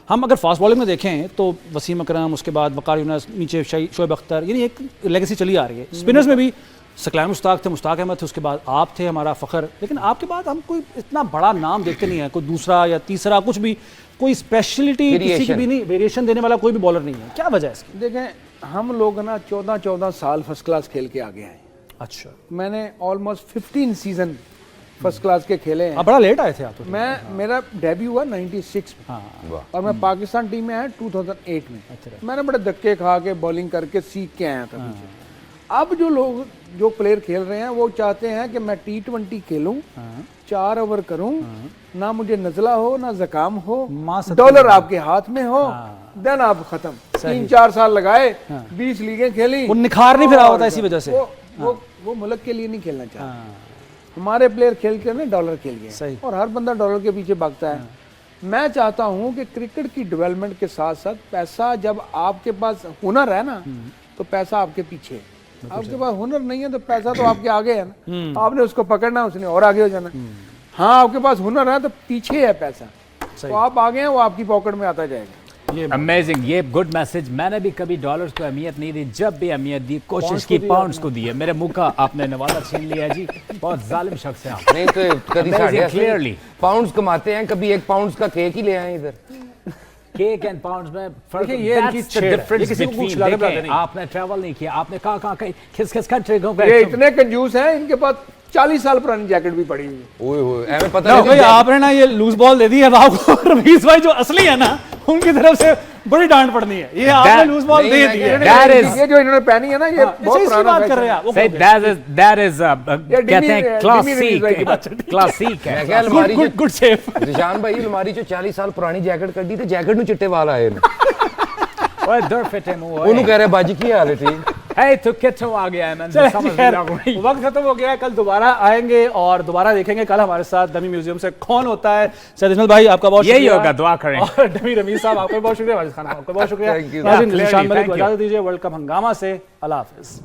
हम अगर फास्ट बॉलिंग में देखें तो वसीम अकरम, उसके बाद वकार यूनुस, नीचे शोएब अख्तर, यानी एक लेगेसी चली आ रही है। स्पिनर्स में भी सकलैन मुश्ताक थे, मुश्ताक अहमद थे, उसके बाद आप थे, हमारा फ़खर। लेकिन आपके बाद हम कोई इतना बड़ा नाम देखते नहीं है, कोई दूसरा या तीसरा कुछ भी, कोई स्पेशलिटी किसी की भी नहीं, वेरिएशन देने वाला कोई भी बॉलर नहीं है। क्या वजह है इसकी? देखें, हम लोग ना 14 साल फर्स्ट क्लास खेल के आगे आए। अच्छा, मैंने ऑलमोस्ट 15 सीजन फर्स्ट क्लास के खेले हैं। आप बड़ा लेट आए थे आप तो। मेरा डेब्यू हुआ 96 में। हाँ, और मैं पाकिस्तान टीम में आया 2008 में। मैंने बड़े धक्के खा के बॉलिंग करके सीख के आया था पीछे। अब जो प्लेयर खेल रहे हैं वो चाहते हैं कि मैं T20 खेलूं, 4 ओवर करूं, ना मुझे नजला हो ना जकाम हो, डॉलर आपके हाथ में हो, देन आप खत्म। 3-4 साल लगाए, 20 लीगें खेली, वो निखार नहीं फिर रहा होता इसी वजह से। वो मुल्क के लिए नहीं खेलना चाहता। हमारे प्लेयर खेल के ना डॉलर खेल गए, और हर बंदा डॉलर के पीछे भागता है। मैं चाहता हूं कि क्रिकेट की डेवलपमेंट के साथ साथ पैसा, जब आपके पास हुनर है ना तो पैसा आपके पीछे है। आपके पास हुनर नहीं है तो पैसा तो आपके आगे है ना, आपने उसको पकड़ना, उसने और आगे हो जाना। हाँ, आपके पास हुनर है तो पीछे है पैसा, तो आप आगे हैं, वो आपकी पॉकेट में आता जाएगा। अमेजिंग, ये गुड मैसेज। मैंने भी कभी डॉलर्स को अहमियत नहीं दी, जब भी अहमियत दी कोशिश की पाउंड्स को दी है। मेरे मुंह का आपने नवाला छीन लिया जी, बहुत जालिम शख्स है आप। नहीं तो कभी साढ़े क्लियरली पाउंड्स कमाते हैं, कभी 1 पाउंड का केक ही ले आए इधर। केक एंड पाउंड्स में फर्क, ये इनकी छेड़ है, ये किसी को कुछ लगा नहीं। आपने ट्रैवल नहीं किया, आपने कहाँ किस कंट्री को, ये इतने कंजूस हैं, इनके पास 40 साल पुरानी जैकेट भी पड़ी हुई है। ओए होए, ऐਵੇਂ पता नहीं आपने ना ये लूज बॉल दे दी है आपको। रमीज भाई जो असली है ना, उनकी तरफ से बड़ी डांट पड़नी है। ये आपने लूज बॉल दे दी है। ये जो इन्होंने पहनी है ना, ये बहुत पुराना बात कर रहे हैं आप। दैट इज कहते हैं क्लासिक है। Good safe. निशान भाई अलमारी चो 40 साल पुरानी जैकेट कड्डी ते जैकेट नु चिट्टे वाल आए ने। ओए दर फिटे मुंह ओए। ਉਹਨੂੰ कह रहे बाजी की हाल है ठीक। है तो कितना आ गया है, मैंने समझ नहीं। वक्त खत्म हो गया है, कल दोबारा आएंगे और दोबारा देखेंगे कल हमारे साथ डमी म्यूजियम से कौन होता है। सैयद इस्माइल भाई आपका बहुत यही होगा, दुआ करें। और डमी रमीज साहब आपका बहुत शुक्रिया, वाजिद खान आपका बहुत शुक्रिया। Thank you. निशान मलिक को इजाजत दीजिए। वर्ल्ड कप हंगामा से अल्लाह हाफिज।